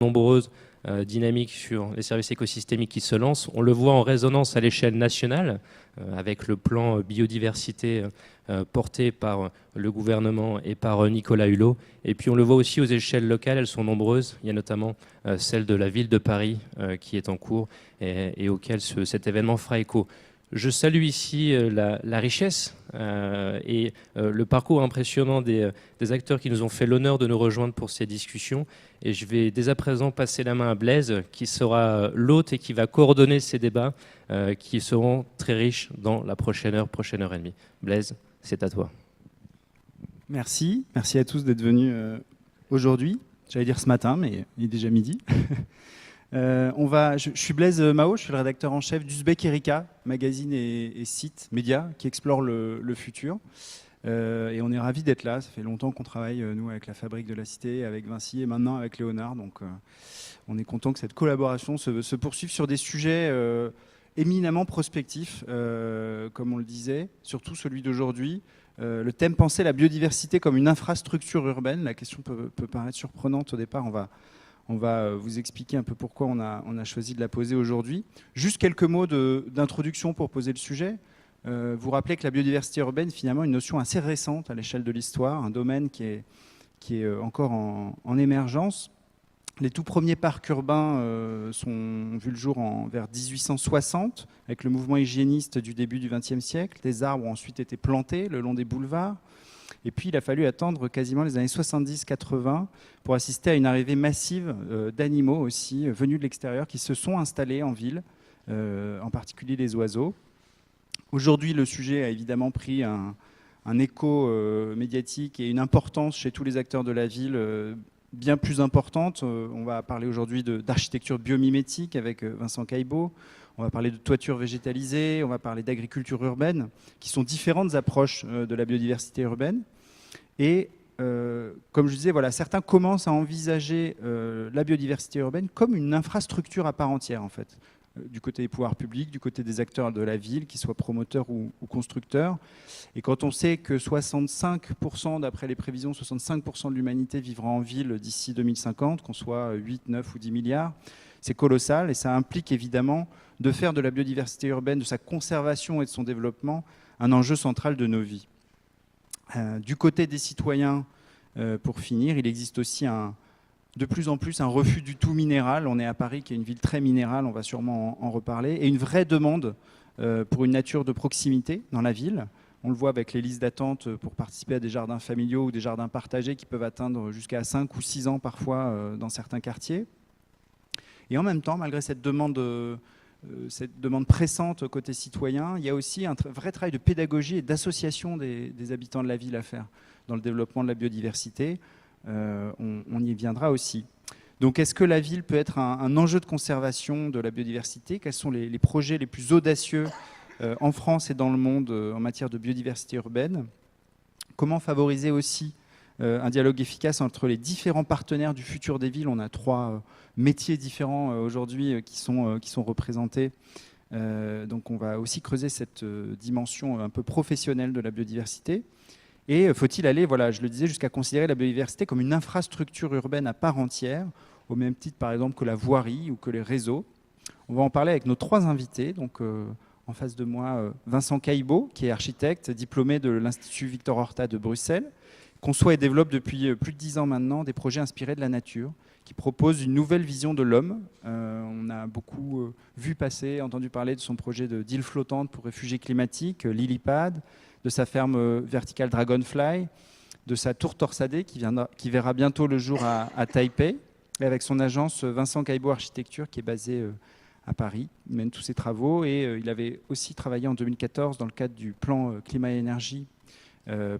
nombreuses dynamiques sur les services écosystémiques qui se lancent. On le voit en résonance à l'échelle nationale, avec le plan biodiversité porté par le gouvernement et par Nicolas Hulot. Et puis on le voit aussi aux échelles locales, elles sont nombreuses. Il y a notamment celle de la ville de Paris qui est en cours et auquel cet événement fera écho. Je salue ici la richesse et le parcours impressionnant des acteurs qui nous ont fait l'honneur de nous rejoindre pour ces discussions. Et je vais dès à présent passer la main à Blaise, qui sera l'hôte et qui va coordonner ces débats qui seront très riches dans la prochaine heure et demie. Blaise, c'est à toi. Merci. Merci à tous d'être venus aujourd'hui. J'allais dire ce matin, mais il est déjà midi. Je suis Blaise Mao, je suis le rédacteur en chef d'Uzbek Erika, magazine et site média qui explore le futur. Et on est ravis d'être là. Ça fait longtemps qu'on travaille, nous, avec la Fabrique de la Cité, avec Vinci et maintenant avec Léonard. Donc on est content que cette collaboration se poursuive sur des sujets éminemment prospectifs, comme on le disait, surtout celui d'aujourd'hui. Le thème penser la biodiversité comme une infrastructure urbaine. La question peut paraître surprenante au départ. On va vous expliquer un peu pourquoi on a choisi de la poser aujourd'hui. Juste quelques mots d'introduction pour poser le sujet. Vous rappelez que la biodiversité urbaine, finalement, est une notion assez récente à l'échelle de l'histoire, un domaine qui est encore en émergence. Les tout premiers parcs urbains ont vu le jour vers 1860, avec le mouvement hygiéniste du début du XXe siècle. Des arbres ont ensuite été plantés le long des boulevards. Et puis, il a fallu attendre quasiment les années 70-80 pour assister à une arrivée massive d'animaux aussi, venus de l'extérieur, qui se sont installés en ville, en particulier les oiseaux. Aujourd'hui, le sujet a évidemment pris un écho médiatique et une importance chez tous les acteurs de la ville bien plus importante. On va parler aujourd'hui d'architecture biomimétique avec Vincent Caillebots. On va parler de toiture végétalisée, on va parler d'agriculture urbaine, qui sont différentes approches de la biodiversité urbaine. Et comme je disais, voilà, certains commencent à envisager la biodiversité urbaine comme une infrastructure à part entière, en fait, du côté des pouvoirs publics, du côté des acteurs de la ville, qu'ils soient promoteurs ou constructeurs. Et quand on sait que 65%, d'après les prévisions, 65% de l'humanité vivra en ville d'ici 2050, qu'on soit 8, 9 ou 10 milliards, c'est colossal et ça implique évidemment de faire de la biodiversité urbaine, de sa conservation et de son développement, un enjeu central de nos vies. Du côté des citoyens, pour finir, il existe aussi de plus en plus un refus du tout minéral. On est à Paris, qui est une ville très minérale, on va sûrement en reparler, et une vraie demande pour une nature de proximité dans la ville. On le voit avec les listes d'attente pour participer à des jardins familiaux ou des jardins partagés qui peuvent atteindre jusqu'à 5 ou 6 ans parfois dans certains quartiers. Et en même temps, malgré cette demande pressante côté citoyen, il y a aussi un vrai travail de pédagogie et d'association des habitants de la ville à faire dans le développement de la biodiversité. On y viendra aussi. Donc, est-ce que la ville peut être un enjeu de conservation de la biodiversité? Quels sont les projets les plus audacieux en France et dans le monde en matière de biodiversité urbaine? Comment favoriser aussi un dialogue efficace entre les différents partenaires du futur des villes? On a 3 métiers différents aujourd'hui qui sont représentés. Donc on va aussi creuser cette dimension un peu professionnelle de la biodiversité. Et faut-il aller, voilà, je le disais, jusqu'à considérer la biodiversité comme une infrastructure urbaine à part entière, au même titre par exemple que la voirie ou que les réseaux? On va en parler avec nos 3 invités. Donc en face de moi, Vincent Caillebots, qui est architecte, diplômé de l'Institut Victor Horta de Bruxelles, conçoit et développe depuis plus de 10 ans maintenant des projets inspirés de la nature, qui proposent une nouvelle vision de l'homme. On a beaucoup vu passer, entendu parler de son projet d'île flottante pour réfugiés climatiques, Lilipad, de sa ferme verticale Dragonfly, de sa tour torsadée qui verra bientôt le jour à Taipei, et avec son agence Vincent Caillebots Architecture qui est basée à Paris. Il mène tous ses travaux et il avait aussi travaillé en 2014 dans le cadre du plan climat et énergie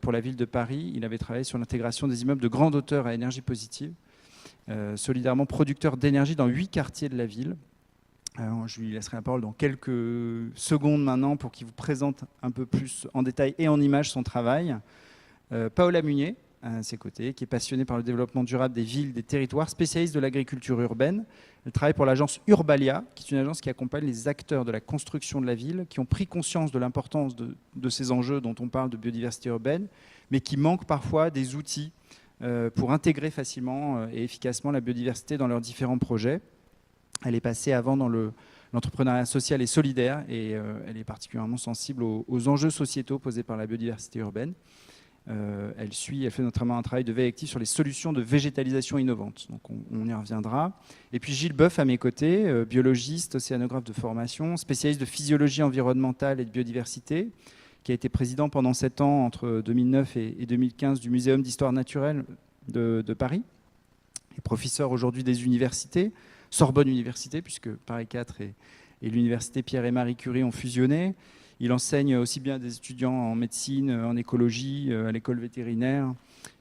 pour la ville de Paris. Il avait travaillé sur l'intégration des immeubles de grande hauteur à énergie positive, solidairement producteur d'énergie dans 8 quartiers de la ville. Alors, je lui laisserai la parole dans quelques secondes maintenant pour qu'il vous présente un peu plus en détail et en images son travail. Paola Munier, à ses côtés, qui est passionnée par le développement durable des villes, des territoires, spécialiste de l'agriculture urbaine. Elle travaille pour l'agence Urbalia, qui est une agence qui accompagne les acteurs de la construction de la ville, qui ont pris conscience de l'importance de ces enjeux dont on parle de biodiversité urbaine, mais qui manquent parfois des outils pour intégrer facilement et efficacement la biodiversité dans leurs différents projets. Elle est passée avant dans l'entrepreneuriat social et solidaire et elle est particulièrement sensible aux enjeux sociétaux posés par la biodiversité urbaine. Elle fait notamment un travail de veille active sur les solutions de végétalisation innovantes. Donc on y reviendra. Et puis Gilles Boeuf à mes côtés, biologiste, océanographe de formation, spécialiste de physiologie environnementale et de biodiversité, qui a été président pendant 7 ans, entre 2009 et 2015, du Muséum d'histoire naturelle de Paris, et professeur aujourd'hui des universités, Sorbonne Université, puisque Paris 4 et l'université Pierre et Marie Curie ont fusionné. Il enseigne aussi bien des étudiants en médecine, en écologie, à l'école vétérinaire.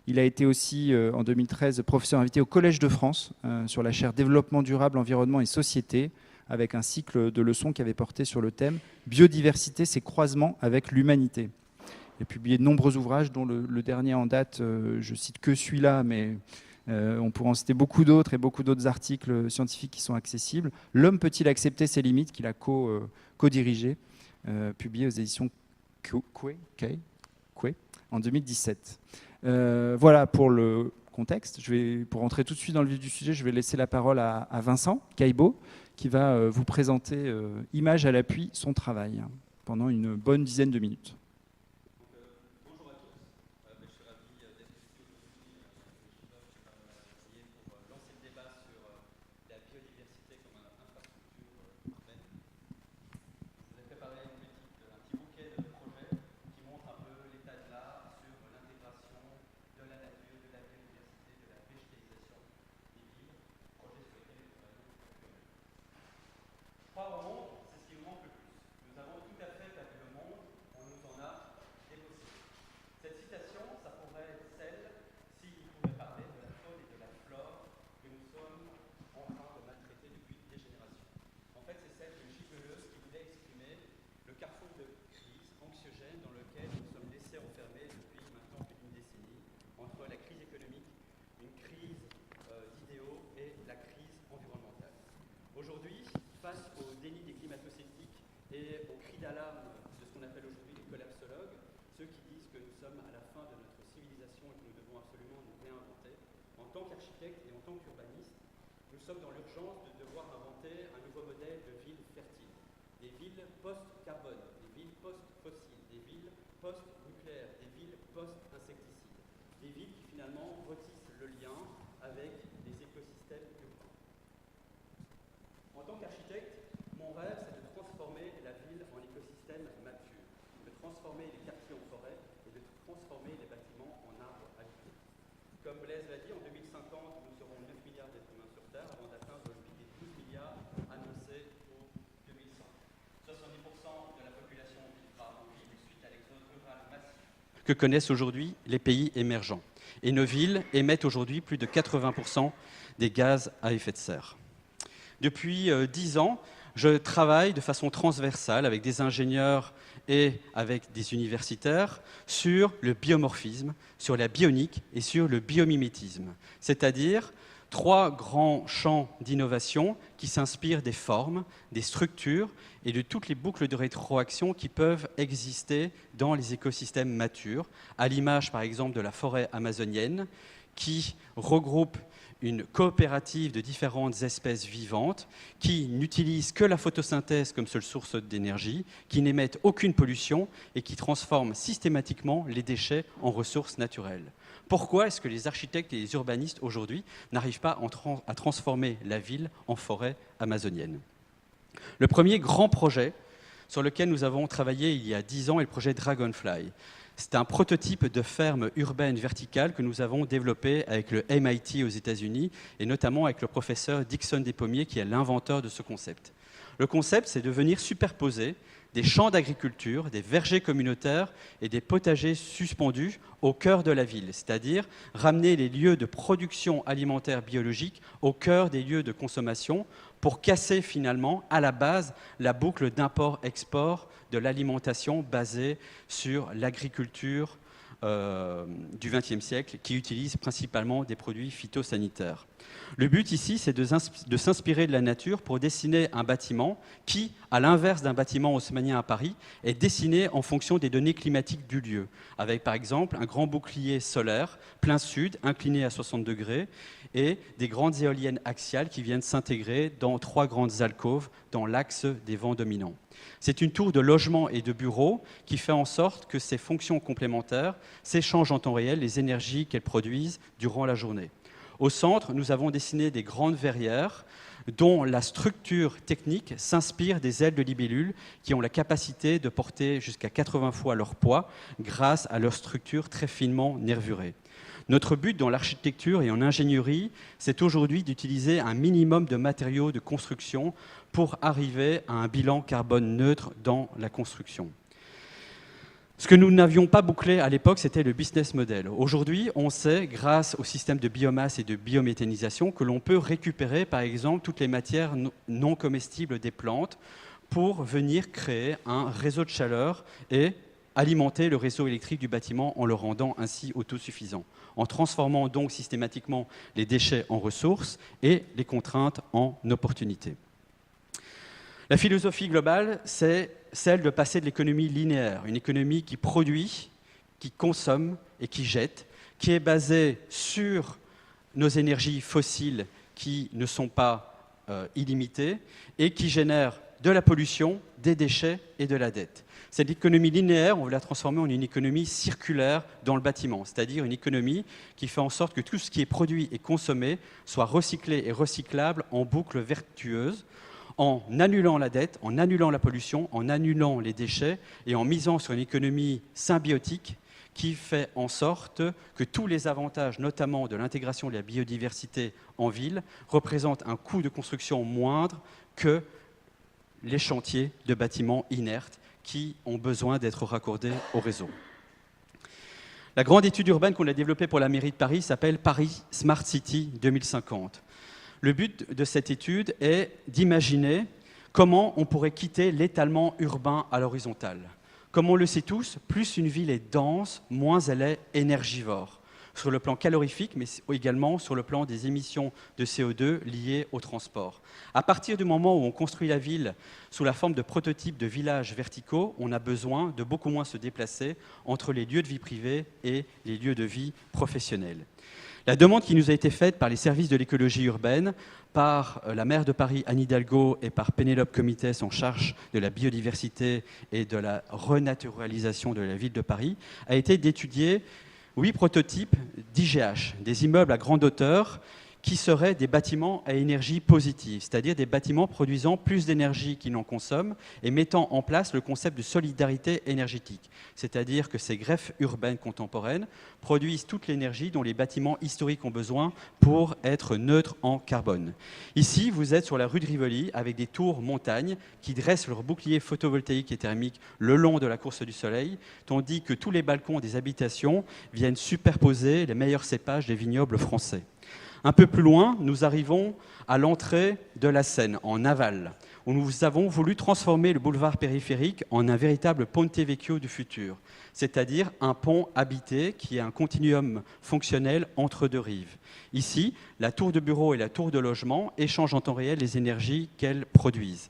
Il a été aussi, en 2013, professeur invité au Collège de France sur la chaire Développement durable, environnement et société, avec un cycle de leçons qui avait porté sur le thème « Biodiversité, ses croisements avec l'humanité ». Il a publié de nombreux ouvrages, dont le dernier en date, je cite que celui-là, mais on pourrait en citer beaucoup d'autres et beaucoup d'autres articles scientifiques qui sont accessibles. « L'homme peut-il accepter ses limites » qu'il a co-dirigé, publié aux éditions Coué en 2017. Voilà pour le contexte. Pour rentrer tout de suite dans le vif du sujet, je vais laisser la parole à Vincent Caillebotte, qui va vous présenter, image à l'appui, son travail pendant une bonne dizaine de minutes. Bonjour à tous. Je suis ravi d'être ici aujourd'hui pour lancer le débat sur la biodiversité comme infrastructure urbaine. Je vous ai préparé un petit bouquet de projets qui montrent un peu l'état de l'art sur l'intégration de la nature, de la biodiversité, de la végétalisation des villes, projets sur lesquels nous travaillons actuellement. Croire au monde, c'est ce qui nous manque le plus. Nous avons tout à fait perdu le monde, on nous en a dépossédé. Cette citation, ça pourrait être celle, s'il pouvait parler de la faune et de la flore que nous sommes en train de maltraiter depuis des générations. En fait, c'est celle d'une gibeleuse qui voulait exprimer le carrefour de crise anxiogène dans lequel nous sommes laissés enfermés depuis maintenant plus d'une décennie, entre la crise économique, une crise d'idéaux et la crise environnementale. Aujourd'hui, face au déni des climato-sceptiques et au cri d'alarme de ce qu'on appelle aujourd'hui les collapsologues, ceux qui disent que nous sommes à la fin de notre civilisation et que nous devons absolument nous réinventer, en tant qu'architecte et en tant qu'urbaniste, nous sommes dans l'urgence de devoir inventer un nouveau modèle de ville fertile. Des villes post-carbone, des villes post-fossiles, des villes post-nucléaires, des villes post-insecticides, des villes qui finalement retissent le lien avec les écosystèmes urbains. En tant qu'architecte, mon rêve, c'est de transformer la ville en écosystème mature, de transformer les quartiers en forêt et de transformer les bâtiments en arbres habités. Comme Blaise l'a dit, en 2050, nous serons 9 milliards d'êtres humains sur Terre avant d'atteindre le pic des 12 milliards annoncés pour 2100. 70% de la population vivra en ville suite à l'exode rural massif que connaissent aujourd'hui les pays émergents. Et nos villes émettent aujourd'hui plus de 80% des gaz à effet de serre. Depuis 10 ans, je travaille de façon transversale avec des ingénieurs et avec des universitaires sur le biomorphisme, sur la bionique et sur le biomimétisme, c'est-à-dire 3 grands champs d'innovation qui s'inspirent des formes, des structures et de toutes les boucles de rétroaction qui peuvent exister dans les écosystèmes matures, à l'image par exemple de la forêt amazonienne qui regroupe une coopérative de différentes espèces vivantes qui n'utilisent que la photosynthèse comme seule source d'énergie, qui n'émettent aucune pollution et qui transforment systématiquement les déchets en ressources naturelles. Pourquoi est-ce que les architectes et les urbanistes aujourd'hui n'arrivent pas à transformer la ville en forêt amazonienne ? Le premier grand projet sur lequel nous avons travaillé il y a 10 ans est le projet Dragonfly. C'est un prototype de ferme urbaine verticale que nous avons développé avec le MIT aux États-Unis et notamment avec le professeur Dickson Despommiers qui est l'inventeur de ce concept. Le concept, c'est de venir superposer des champs d'agriculture, des vergers communautaires et des potagers suspendus au cœur de la ville, c'est-à-dire ramener les lieux de production alimentaire biologique au cœur des lieux de consommation pour casser finalement à la base la boucle d'import-export de l'alimentation basée sur l'agriculture du XXe siècle qui utilisent principalement des produits phytosanitaires. Le but ici, c'est de s'inspirer de la nature pour dessiner un bâtiment qui, à l'inverse d'un bâtiment haussmannien à Paris, est dessiné en fonction des données climatiques du lieu, avec par exemple un grand bouclier solaire, plein sud, incliné à 60 degrés, et des grandes éoliennes axiales qui viennent s'intégrer dans 3 grandes alcôves dans l'axe des vents dominants. C'est une tour de logement et de bureaux qui fait en sorte que ces fonctions complémentaires s'échangent en temps réel les énergies qu'elles produisent durant la journée. Au centre, nous avons dessiné des grandes verrières dont la structure technique s'inspire des ailes de libellules qui ont la capacité de porter jusqu'à 80 fois leur poids grâce à leur structure très finement nervurée. Notre but dans l'architecture et en ingénierie, c'est aujourd'hui d'utiliser un minimum de matériaux de construction pour arriver à un bilan carbone neutre dans la construction. Ce que nous n'avions pas bouclé à l'époque, c'était le business model. Aujourd'hui, on sait, grâce au système de biomasse et de biométhanisation, que l'on peut récupérer, par exemple, toutes les matières non comestibles des plantes pour venir créer un réseau de chaleur et alimenter le réseau électrique du bâtiment en le rendant ainsi autosuffisant, en transformant donc systématiquement les déchets en ressources et les contraintes en opportunités. La philosophie globale, c'est celle de passer de l'économie linéaire, une économie qui produit, qui consomme et qui jette, qui est basée sur nos énergies fossiles qui ne sont pas illimitées et qui génère de la pollution, des déchets et de la dette. Cette économie linéaire, on veut la transformer en une économie circulaire dans le bâtiment, c'est-à-dire une économie qui fait en sorte que tout ce qui est produit et consommé soit recyclé et recyclable en boucle vertueuse, en annulant la dette, en annulant la pollution, en annulant les déchets et en misant sur une économie symbiotique qui fait en sorte que tous les avantages, notamment de l'intégration de la biodiversité en ville, représentent un coût de construction moindre que les chantiers de bâtiments inertes qui ont besoin d'être raccordés au réseau. La grande étude urbaine qu'on a développée pour la mairie de Paris s'appelle Paris Smart City 2050. Le but de cette étude est d'imaginer comment on pourrait quitter l'étalement urbain à l'horizontale. Comme on le sait tous, plus une ville est dense, moins elle est énergivore, sur le plan calorifique, mais également sur le plan des émissions de CO2 liées au transport. À partir du moment où on construit la ville sous la forme de prototypes de villages verticaux, on a besoin de beaucoup moins se déplacer entre les lieux de vie privée et les lieux de vie professionnels. La demande qui nous a été faite par les services de l'écologie urbaine, par la maire de Paris, Anne Hidalgo, et par Pénélope Comitès en charge de la biodiversité et de la renaturalisation de la ville de Paris, a été d'étudier 8 prototypes d'IGH, des immeubles à grande hauteur, qui seraient des bâtiments à énergie positive, c'est-à-dire des bâtiments produisant plus d'énergie qu'ils n'en consomment et mettant en place le concept de solidarité énergétique, c'est-à-dire que ces greffes urbaines contemporaines produisent toute l'énergie dont les bâtiments historiques ont besoin pour être neutres en carbone. Ici, vous êtes sur la rue de Rivoli avec des tours montagnes qui dressent leurs boucliers photovoltaïques et thermiques le long de la course du soleil, tandis que tous les balcons des habitations viennent superposer les meilleurs cépages des vignobles français. Un peu plus loin, nous arrivons à l'entrée de la Seine, en aval, où nous avons voulu transformer le boulevard périphérique en un véritable Ponte Vecchio du futur, c'est-à-dire un pont habité qui est un continuum fonctionnel entre deux rives. Ici, la tour de bureau et la tour de logement échangent en temps réel les énergies qu'elles produisent.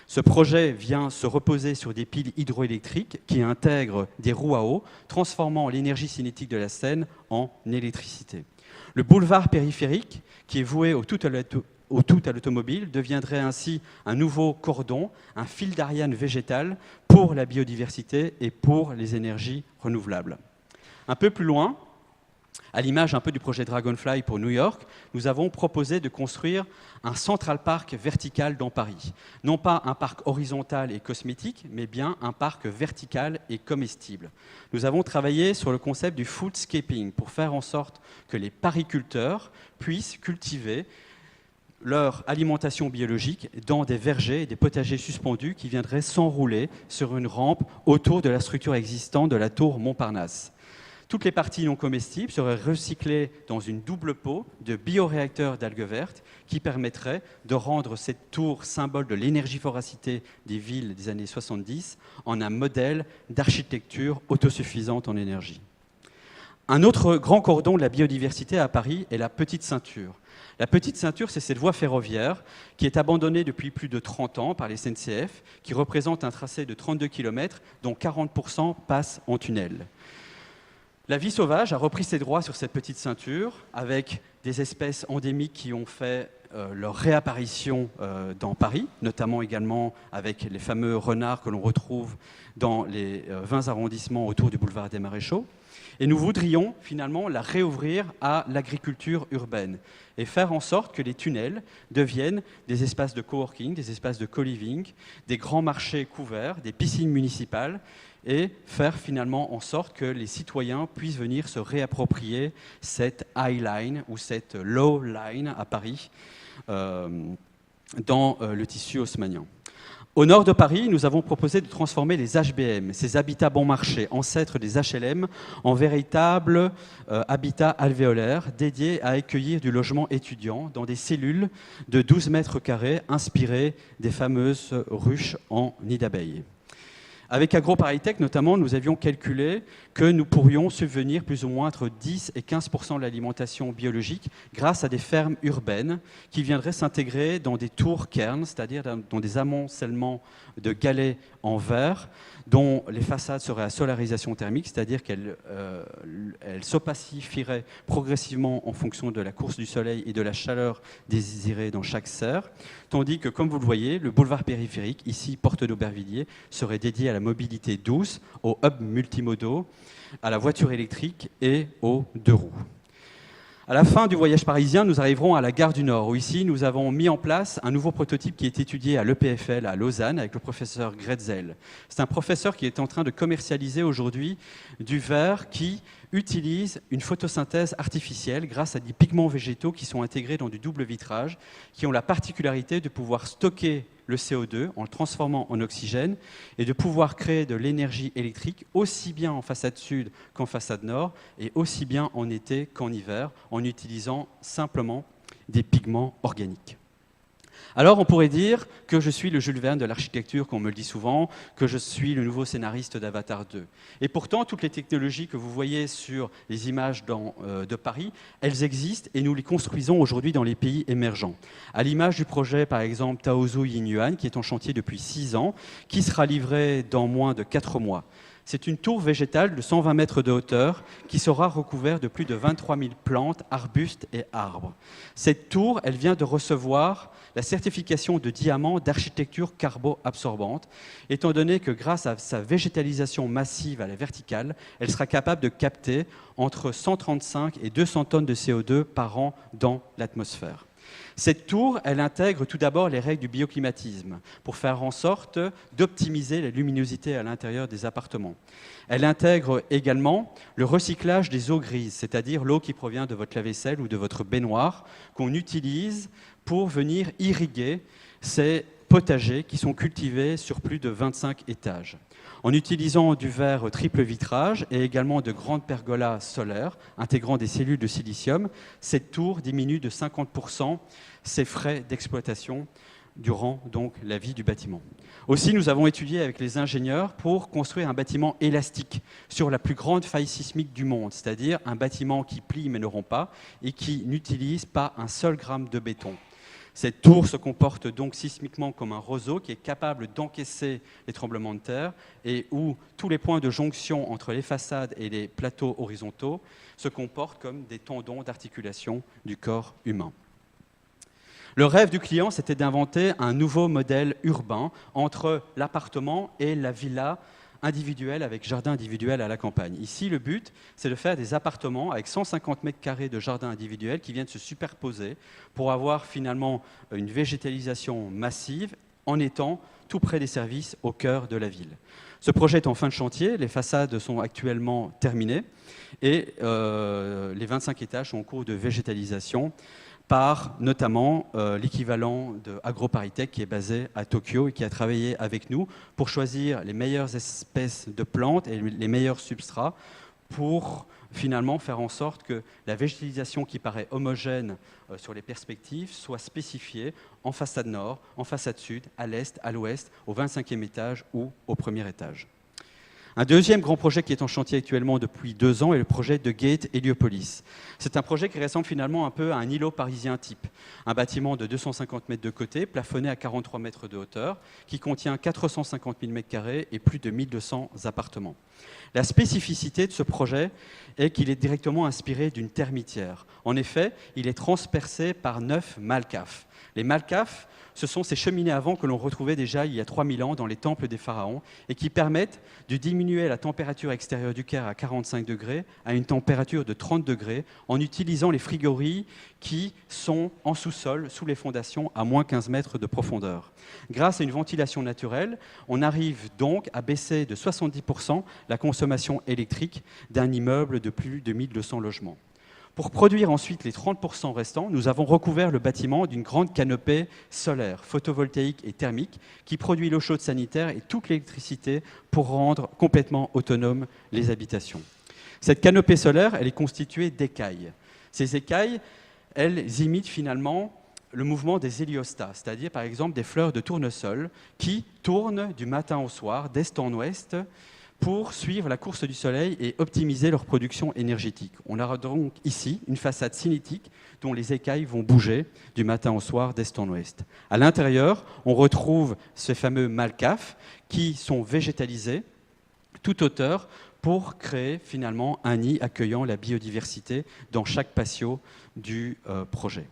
Ce projet vient se reposer sur des piles hydroélectriques qui intègrent des roues à eau, transformant l'énergie cinétique de la Seine en électricité. Le boulevard périphérique, qui est voué au tout à l'automobile, deviendrait ainsi un nouveau cordon, un fil d'Ariane végétal pour la biodiversité et pour les énergies renouvelables. Un peu plus loin, à l'image un peu du projet Dragonfly pour New York, nous avons proposé de construire un Central Park vertical dans Paris. Non pas un parc horizontal et cosmétique, mais bien un parc vertical et comestible. Nous avons travaillé sur le concept du foodscaping pour faire en sorte que les pariculteurs puissent cultiver leur alimentation biologique dans des vergers et des potagers suspendus qui viendraient s'enrouler sur une rampe autour de la structure existante de la tour Montparnasse. Toutes les parties non comestibles seraient recyclées dans une double peau de bioréacteurs d'algues vertes qui permettrait de rendre cette tour symbole de l'énergivoracité des villes des années 70 en un modèle d'architecture autosuffisante en énergie. Un autre grand cordon de la biodiversité à Paris est la Petite Ceinture. La Petite Ceinture, c'est cette voie ferroviaire qui est abandonnée depuis plus de 30 ans par les SNCF, qui représente un tracé de 32 km, dont 40% passent en tunnel. La vie sauvage a repris ses droits sur cette Petite Ceinture, avec des espèces endémiques qui ont fait leur réapparition dans Paris, notamment également avec les fameux renards que l'on retrouve dans les 20 arrondissements autour du boulevard des Maréchaux. Et nous voudrions finalement la réouvrir à l'agriculture urbaine et faire en sorte que les tunnels deviennent des espaces de coworking, des espaces de co-living, des grands marchés couverts, des piscines municipales, et faire finalement en sorte que les citoyens puissent venir se réapproprier cette high line ou cette low line à Paris dans le tissu haussmannien. Au nord de Paris, nous avons proposé de transformer les HBM, ces habitats bon marché, ancêtres des HLM, en véritables habitats alvéolaires dédiés à accueillir du logement étudiant dans des cellules de 12 mètres carrés inspirées des fameuses ruches en nid d'abeilles. Avec AgroParisTech, notamment, nous avions calculé que nous pourrions subvenir plus ou moins entre 10 et 15% de l'alimentation biologique grâce à des fermes urbaines qui viendraient s'intégrer dans des tours cairns, c'est-à-dire dans des amoncellements de galets en verre, dont les façades seraient à solarisation thermique, c'est-à-dire qu'elles s'opacifieraient progressivement en fonction de la course du soleil et de la chaleur désirée dans chaque serre, tandis que, comme vous le voyez, le boulevard périphérique, ici porte d'Aubervilliers, serait dédié à la mobilité douce, aux hubs multimodaux, à la voiture électrique et aux deux roues. À la fin du voyage parisien, nous arriverons à la gare du Nord, où ici nous avons mis en place un nouveau prototype qui est étudié à l'EPFL à Lausanne avec le professeur Gretzel. C'est un professeur qui est en train de commercialiser aujourd'hui du verre qui utilise une photosynthèse artificielle grâce à des pigments végétaux qui sont intégrés dans du double vitrage, qui ont la particularité de pouvoir stocker le CO2 en le transformant en oxygène et de pouvoir créer de l'énergie électrique aussi bien en façade sud qu'en façade nord et aussi bien en été qu'en hiver en utilisant simplement des pigments organiques. Alors on pourrait dire que je suis le Jules Verne de l'architecture, qu'on me le dit souvent, que je suis le nouveau scénariste d'Avatar 2. Et pourtant, toutes les technologies que vous voyez sur les images de Paris, elles existent et nous les construisons aujourd'hui dans les pays émergents. À l'image du projet, par exemple, Taozu Yinyuan, qui est en chantier depuis 6 ans, qui sera livré dans moins de 4 mois. C'est une tour végétale de 120 mètres de hauteur qui sera recouverte de plus de 23 000 plantes, arbustes et arbres. Cette tour, elle vient de recevoir la certification de diamant d'architecture carbo-absorbante, étant donné que grâce à sa végétalisation massive à la verticale, elle sera capable de capter entre 135 et 200 tonnes de CO2 par an dans l'atmosphère. Cette tour, elle intègre tout d'abord les règles du bioclimatisme pour faire en sorte d'optimiser la luminosité à l'intérieur des appartements. Elle intègre également le recyclage des eaux grises, c'est-à-dire l'eau qui provient de votre lave-vaisselle ou de votre baignoire, qu'on utilise pour venir irriguer ces potagers qui sont cultivés sur plus de 25 étages. En utilisant du verre triple vitrage et également de grandes pergolas solaires intégrant des cellules de silicium, cette tour diminue de 50% ses frais d'exploitation durant donc la vie du bâtiment. Aussi, nous avons étudié avec les ingénieurs pour construire un bâtiment élastique sur la plus grande faille sismique du monde, c'est-à-dire un bâtiment qui plie mais ne rompt pas et qui n'utilise pas un seul gramme de béton. Cette tour se comporte donc sismiquement comme un roseau qui est capable d'encaisser les tremblements de terre et où tous les points de jonction entre les façades et les plateaux horizontaux se comportent comme des tendons d'articulation du corps humain. Le rêve du client, c'était d'inventer un nouveau modèle urbain entre l'appartement et la villa individuelle avec jardin individuel à la campagne. Ici, le but, c'est de faire des appartements avec 150 mètres carrés de jardin individuel qui viennent se superposer pour avoir finalement une végétalisation massive en étant tout près des services au cœur de la ville. Ce projet est en fin de chantier, les façades sont actuellement terminées et les 25 étages sont en cours de végétalisation par notamment l'équivalent de AgroParisTech qui est basé à Tokyo et qui a travaillé avec nous pour choisir les meilleures espèces de plantes et les meilleurs substrats pour finalement faire en sorte que la végétalisation qui paraît homogène sur les perspectives soit spécifiée en façade nord, en façade sud, à l'est, à l'ouest, au 25e étage ou au premier étage. Un deuxième grand projet qui est en chantier actuellement depuis 2 ans est le projet de Gate Héliopolis. C'est un projet qui ressemble finalement un peu à un îlot parisien type. Un bâtiment de 250 mètres de côté, plafonné à 43 mètres de hauteur, qui contient 450 000 mètres carrés et plus de 1200 appartements. La spécificité de ce projet est qu'il est directement inspiré d'une termitière. En effet, il est transpercé par 9 malcafes. Les malcafes, ce sont ces cheminées à vent que l'on retrouvait déjà il y a 3000 ans dans les temples des pharaons et qui permettent de diminuer la température extérieure du Caire à 45 degrés à une température de 30 degrés en utilisant les frigories qui sont en sous-sol, sous les fondations, à moins 15 mètres de profondeur. Grâce à une ventilation naturelle, on arrive donc à baisser de 70% la consommation électrique d'un immeuble de plus de 1200 logements. Pour produire ensuite les 30% restants, nous avons recouvert le bâtiment d'une grande canopée solaire, photovoltaïque et thermique qui produit l'eau chaude sanitaire et toute l'électricité pour rendre complètement autonomes les habitations. Cette canopée solaire, elle est constituée d'écailles. Ces écailles, elles imitent finalement le mouvement des héliostats, c'est-à-dire par exemple des fleurs de tournesol qui tournent du matin au soir, d'est en ouest, pour suivre la course du soleil et optimiser leur production énergétique. On a donc ici une façade cinétique dont les écailles vont bouger du matin au soir, d'est en ouest. À l'intérieur, on retrouve ces fameux malcafes qui sont végétalisés toute hauteur pour créer finalement un nid accueillant la biodiversité dans chaque patio du projet.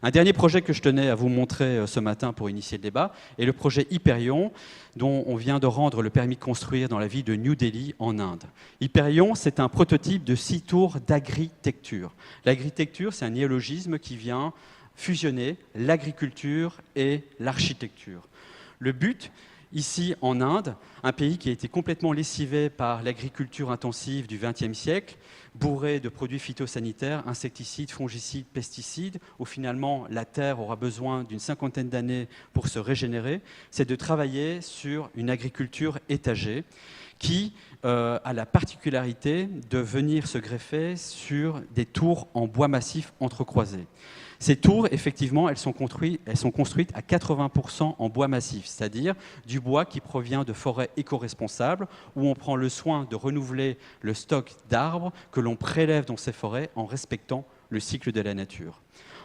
Un dernier projet que je tenais à vous montrer ce matin pour initier le débat est le projet Hyperion, dont on vient de rendre le permis de construire dans la ville de New Delhi, en Inde. Hyperion, c'est un prototype de 6 tours d'agritecture. L'agritecture, c'est un néologisme qui vient fusionner l'agriculture et l'architecture. Le but, ici en Inde, un pays qui a été complètement lessivé par l'agriculture intensive du XXe siècle, bourré de produits phytosanitaires, insecticides, fongicides, pesticides, où finalement la terre aura besoin d'une 50aine d'années pour se régénérer, c'est de travailler sur une agriculture étagée qui a la particularité de venir se greffer sur des tours en bois massif entrecroisés. Ces tours, effectivement, elles sont construites à 80% en bois massif, c'est-à-dire du bois qui provient de forêts éco-responsables, où on prend le soin de renouveler le stock d'arbres que l'on prélève dans ces forêts en respectant le cycle de la nature.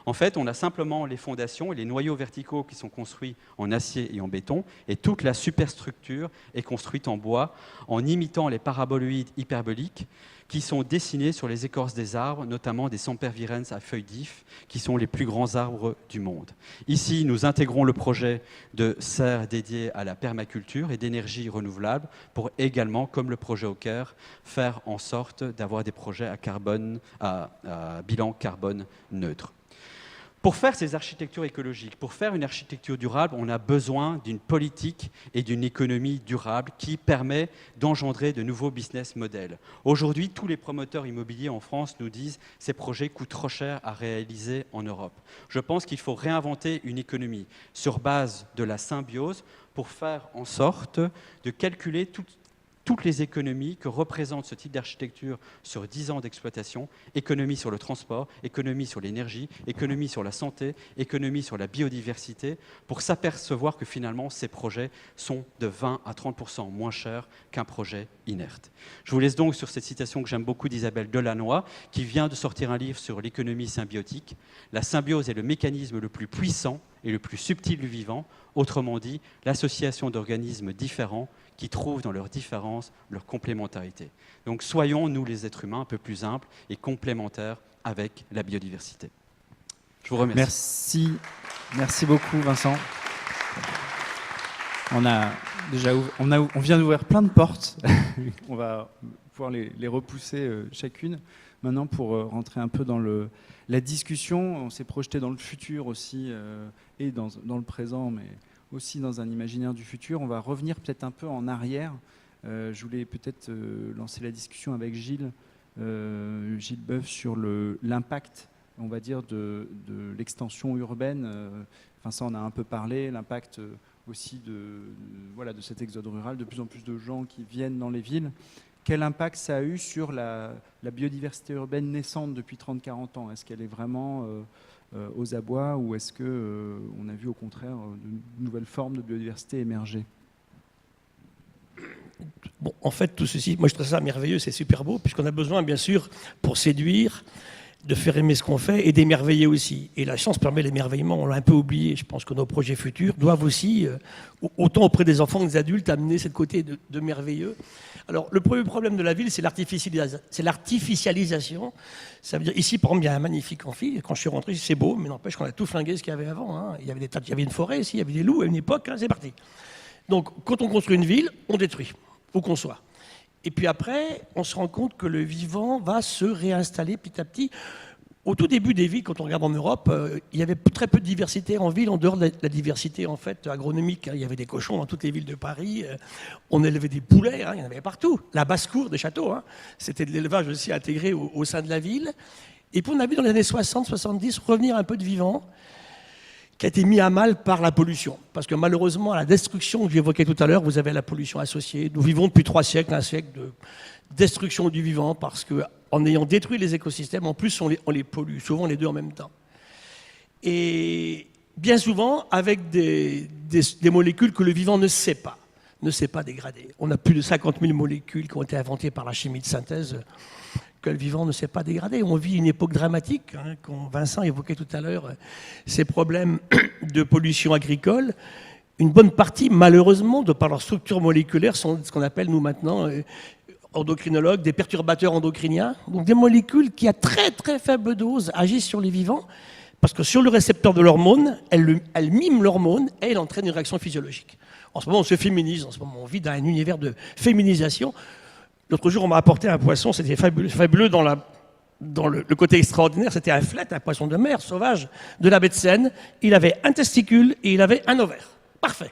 En fait, on a simplement les fondations et les noyaux verticaux qui sont construits en acier et en béton, et toute la superstructure est construite en bois, en imitant les paraboloïdes hyperboliques qui sont dessinés sur les écorces des arbres, notamment des sempervirens à feuilles d'if, qui sont les plus grands arbres du monde. Ici, nous intégrons le projet de serre dédié à la permaculture et d'énergie renouvelable pour également, comme le projet au Caire, faire en sorte d'avoir des projets à bilan carbone neutre. Pour faire ces architectures écologiques, pour faire une architecture durable, on a besoin d'une politique et d'une économie durable qui permet d'engendrer de nouveaux business models. Aujourd'hui, tous les promoteurs immobiliers en France nous disent que ces projets coûtent trop cher à réaliser en Europe. Je pense qu'il faut réinventer une économie sur base de la symbiose pour faire en sorte de calculer toutes les économies que représente ce type d'architecture sur 10 ans d'exploitation, économie sur le transport, économie sur l'énergie, économie sur la santé, économie sur la biodiversité, pour s'apercevoir que finalement ces projets sont de 20 à 30% moins chers qu'un projet inerte. Je vous laisse donc sur cette citation que j'aime beaucoup d'Isabelle Delannoy, qui vient de sortir un livre sur l'économie symbiotique. La symbiose est le mécanisme le plus puissant et le plus subtil du vivant, autrement dit, l'association d'organismes différents qui trouvent dans leurs différences leur complémentarité. Donc soyons, nous les êtres humains, un peu plus simples et complémentaires avec la biodiversité. Je vous remercie. Merci beaucoup Vincent. On vient d'ouvrir plein de portes. On va pouvoir les repousser chacune. Maintenant, pour rentrer un peu dans la discussion, on s'est projeté dans le futur aussi, et dans le présent, mais aussi dans un imaginaire du futur. On va revenir peut-être un peu en arrière. Je voulais peut-être lancer la discussion avec Gilles Boeuf sur l'impact, on va dire, de l'extension urbaine. Vincent en a un peu parlé, l'impact aussi de cet exode rural, de plus en plus de gens qui viennent dans les villes. Quel impact ça a eu sur la biodiversité urbaine naissante depuis 30-40 ans? Est-ce qu'elle est vraiment aux abois, ou est-ce qu'on a vu au contraire de nouvelles formes de biodiversité émerger? Bon, en fait, tout ceci, moi je trouve ça merveilleux, c'est super beau, puisqu'on a besoin, bien sûr, pour séduire, de faire aimer ce qu'on fait et d'émerveiller aussi. Et la chance permet l'émerveillement, on l'a un peu oublié. Je pense que nos projets futurs doivent aussi, autant auprès des enfants que des adultes, amener ce côté de merveilleux. Alors, le premier problème de la ville, c'est l'artificialisation. Ça veut dire, ici, par exemple, il y a un magnifique amphi. Quand je suis rentré, c'est beau, mais n'empêche qu'on a tout flingué ce qu'il y avait avant. Hein. Il y avait une forêt ici, il y avait des loups à une époque, hein, c'est parti. Donc, quand on construit une ville, on détruit, où qu'on soit. Et puis après, on se rend compte que le vivant va se réinstaller petit à petit. Au tout début des villes, quand on regarde en Europe, il y avait très peu de diversité en ville, en dehors de la diversité en fait agronomique. Il y avait des cochons dans toutes les villes de Paris. On élevait des poulets, il y en avait partout. La basse-cour des châteaux, c'était de l'élevage aussi intégré au sein de la ville. Et puis on a vu dans les années 60-70 revenir un peu de vivant, qui a été mis à mal par la pollution. Parce que malheureusement, à la destruction que j'évoquais tout à l'heure, vous avez la pollution associée. Nous vivons depuis 3 siècles, un siècle de destruction du vivant, parce qu'en ayant détruit les écosystèmes, en plus on les pollue, souvent les deux en même temps. Et bien souvent, avec des molécules que le vivant ne sait pas dégrader. On a plus de 50 000 molécules qui ont été inventées par la chimie de synthèse que le vivant ne sait pas dégrader. On vit une époque dramatique, quand Vincent évoquait tout à l'heure ces problèmes de pollution agricole. Une bonne partie, malheureusement, de par leur structure moléculaire, sont ce qu'on appelle, nous, maintenant, endocrinologues, des perturbateurs endocriniens. Donc des molécules qui, à très très faible dose, agissent sur les vivants, parce que sur le récepteur de l'hormone, elles miment l'hormone et elles entraînent une réaction physiologique. En ce moment, on se féminise, en ce moment, on vit dans un univers de féminisation. L'autre jour, on m'a apporté un poisson, c'était fabuleux dans le côté extraordinaire, c'était un flet, un poisson de mer sauvage de la baie de Seine. Il avait un testicule et il avait un ovaire. Parfait.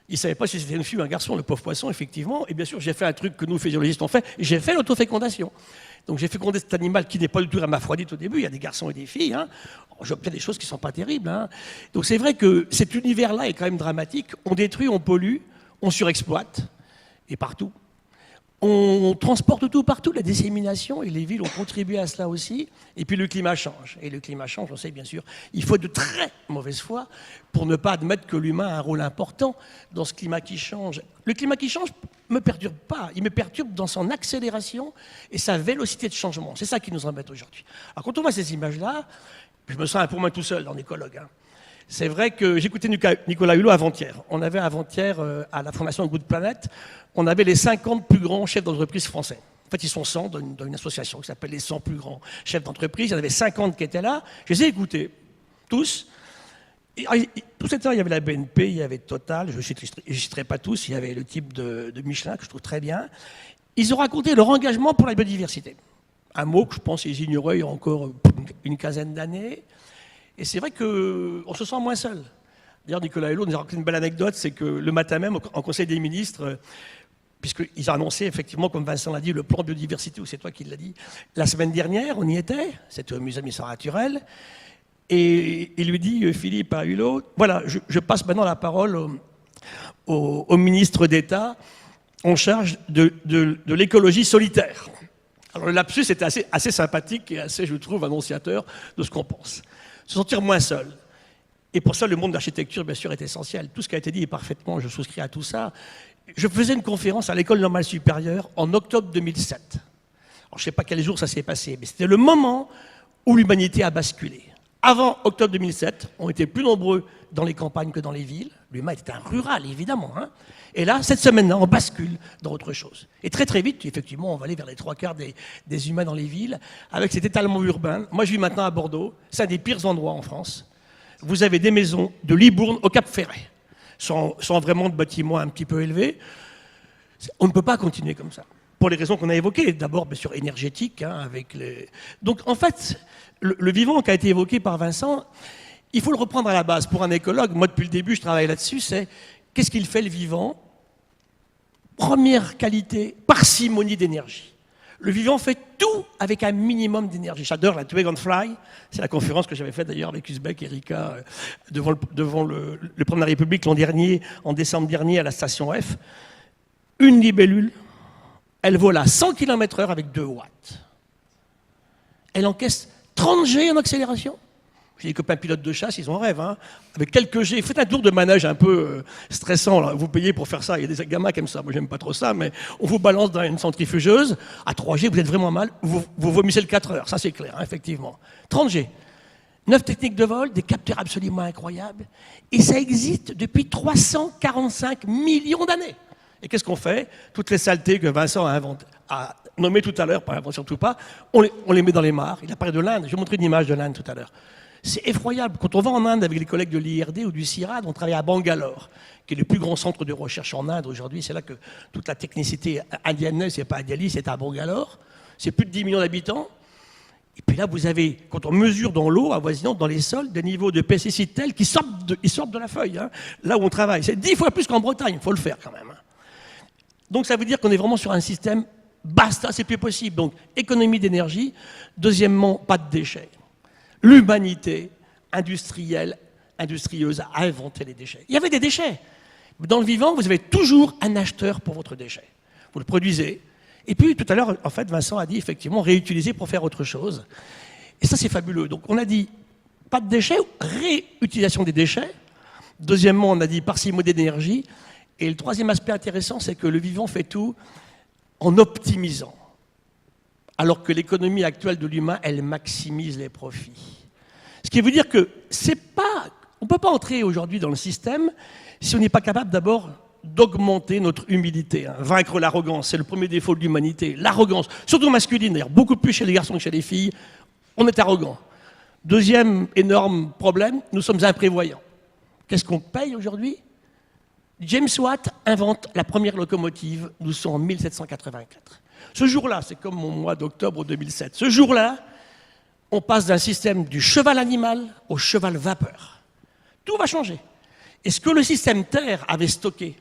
Il ne savait pas si c'était une fille ou un garçon, le pauvre poisson, effectivement. Et bien sûr, j'ai fait un truc que nous, physiologistes, on fait, j'ai fait l'autofécondation. Donc j'ai fécondé cet animal qui n'est pas du tout hermaphrodite au début, il y a des garçons et des filles. J'obtiens des choses qui ne sont pas terribles. Donc c'est vrai que cet univers-là est quand même dramatique. On détruit, on pollue, on surexploite, et partout. On transporte tout partout, la dissémination, et les villes ont contribué à cela aussi. Et puis le climat change. Et le climat change, on sait bien sûr, il faut de très mauvaise foi pour ne pas admettre que l'humain a un rôle important dans ce climat qui change. Le climat qui change ne me perturbe pas, il me perturbe dans son accélération et sa vélocité de changement. C'est ça qui nous embête aujourd'hui. Alors quand on voit ces images-là, je me sens un peu moins tout seul en écologue. C'est vrai que j'écoutais Nicolas Hulot avant-hier. On avait avant-hier, à la Fondation Good Planet, on avait les 50 plus grands chefs d'entreprise français. En fait, ils sont 100 dans une association qui s'appelle les 100 plus grands chefs d'entreprise. Il y en avait 50 qui étaient là. Je les ai écoutés, tous. Et, tout cet temps, il y avait la BNP, il y avait Total, je ne citerai pas tous, il y avait le type de Michelin, que je trouve très bien. Ils ont raconté leur engagement pour la biodiversité. Un mot que je pense qu'ils ignoraient il y a encore une quinzaine d'années. Et c'est vrai qu'on se sent moins seul. D'ailleurs, Nicolas Hulot nous a raconté une belle anecdote, c'est que le matin même, en Conseil des ministres, puisqu'ils ont annoncé effectivement, comme Vincent l'a dit, le plan biodiversité, ou c'est toi qui l'as dit, la semaine dernière, on y était, c'était au musée d'histoire naturelle, et il lui dit, Philippe à Hulot, voilà, je passe maintenant la parole au ministre d'État en charge de l'écologie solitaire. Alors le lapsus était assez sympathique et assez, je trouve, annonciateur de ce qu'on pense. Se sentir moins seul. Et pour ça, le monde de l'architecture, bien sûr, est essentiel. Tout ce qui a été dit est parfaitement, je souscris à tout ça. Je faisais une conférence à l'École normale supérieure en octobre 2007. Alors, je ne sais pas quel jour ça s'est passé, mais c'était le moment où l'humanité a basculé. Avant octobre 2007, on était plus nombreux dans les campagnes que dans les villes. L'humain était un rural, évidemment. Et là, cette semaine-là, on bascule dans autre chose. Et très très vite, effectivement, on va aller vers les 3/4 des humains dans les villes, avec cet étalement urbain. Moi, je vis maintenant à Bordeaux. C'est un des pires endroits en France. Vous avez des maisons de Libourne au Cap Ferret, sans vraiment de bâtiments un petit peu élevés. On ne peut pas continuer comme ça, pour les raisons qu'on a évoquées. D'abord, bien sûr, énergétiques. Donc, en fait, le vivant qui a été évoqué par Vincent, il faut le reprendre à la base. Pour un écologue, moi, depuis le début, je travaille là-dessus, c'est qu'est-ce qu'il fait, le vivant? Première qualité, parcimonie d'énergie. Le vivant fait tout avec un minimum d'énergie. J'adore la Dragonfly. C'est la conférence que j'avais faite d'ailleurs avec Uzbek et Erika devant le président de la République l'an dernier, en décembre dernier, à la station F. Une libellule, elle vole à 100 km/h avec 2 watts. Elle encaisse 30 G en accélération. J'ai des copains pilotes de chasse, ils en rêvent. Hein. Avec quelques G, faites un tour de manège un peu stressant. Là. Vous payez pour faire ça. Il y a des gamins qui aiment ça. Moi, j'aime pas trop ça, mais on vous balance dans une centrifugeuse. À 3G, vous êtes vraiment mal. Vous vomissez le 4 heures. Ça, c'est clair, hein, effectivement. 30G. 9 techniques de vol, des capteurs absolument incroyables. Et ça existe depuis 345 millions d'années. Et qu'est-ce qu'on fait? Toutes les saletés que Vincent a nommées tout à l'heure, pas invention tout pas, on les met dans les mares. Il a parlé de l'Inde. Je vais vous montrer une image de l'Inde tout à l'heure. C'est effroyable. Quand on va en Inde avec les collègues de l'IRD ou du CIRAD, on travaille à Bangalore, qui est le plus grand centre de recherche en Inde aujourd'hui. C'est là que toute la technicité indienne, c'est pas à Delhi, c'est à Bangalore. C'est plus de 10 millions d'habitants. Et puis là, vous avez, quand on mesure dans l'eau, avoisinante, dans les sols, des niveaux de pesticides tels qu'ils sortent de la feuille, hein, là où on travaille. C'est 10 fois plus qu'en Bretagne, il faut le faire quand même. Donc ça veut dire qu'on est vraiment sur un système, basta, c'est plus possible. Donc économie d'énergie, deuxièmement, pas de déchets. L'humanité industrieuse a inventé les déchets. Il y avait des déchets. Dans le vivant, vous avez toujours un acheteur pour votre déchet. Vous le produisez. Et puis, tout à l'heure, en fait, Vincent a dit, effectivement, réutiliser pour faire autre chose. Et ça, c'est fabuleux. Donc, on a dit, pas de déchets, réutilisation des déchets. Deuxièmement, on a dit parcimonie d'énergie. Et le troisième aspect intéressant, c'est que le vivant fait tout en optimisant. Alors que l'économie actuelle de l'humain, elle maximise les profits. Ce qui veut dire que on ne peut pas entrer aujourd'hui dans le système si on n'est pas capable d'abord d'augmenter notre humilité. Hein. Vaincre l'arrogance, c'est le premier défaut de l'humanité. L'arrogance, surtout masculine d'ailleurs, beaucoup plus chez les garçons que chez les filles, on est arrogant. Deuxième énorme problème, nous sommes imprévoyants. Qu'est-ce qu'on paye aujourd'hui? James Watt invente la première locomotive, nous sommes en 1784. Ce jour-là, c'est comme mon mois d'octobre 2007, ce jour-là, on passe d'un système du cheval animal au cheval vapeur. Tout va changer. Et ce que le système Terre avait stocké,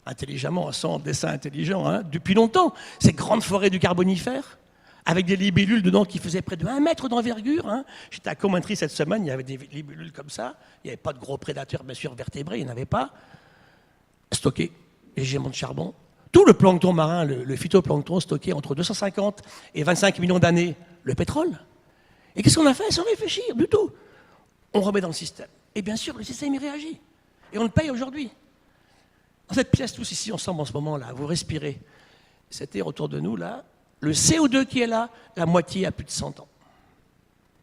intelligemment, sans dessin intelligent, hein, depuis longtemps, ces grandes forêts du Carbonifère, avec des libellules dedans qui faisaient près de 1 mètre d'envergure. Hein. J'étais à Commentry cette semaine, il y avait des libellules comme ça. Il n'y avait pas de gros prédateurs, bien sûr, vertébrés, il n'y en avait pas. Stocké, les géments de charbon. Tout le plancton marin, le phytoplancton stocké entre 250 et 25 millions d'années, le pétrole. Et qu'est-ce qu'on a fait sans réfléchir du tout? On remet dans le système. Et bien sûr, le système y réagit. Et on le paye aujourd'hui. Dans cette pièce, tous ici, ensemble, en ce moment-là, vous respirez. C'était autour de nous, là. Le CO2 qui est là, la moitié a plus de 100 ans.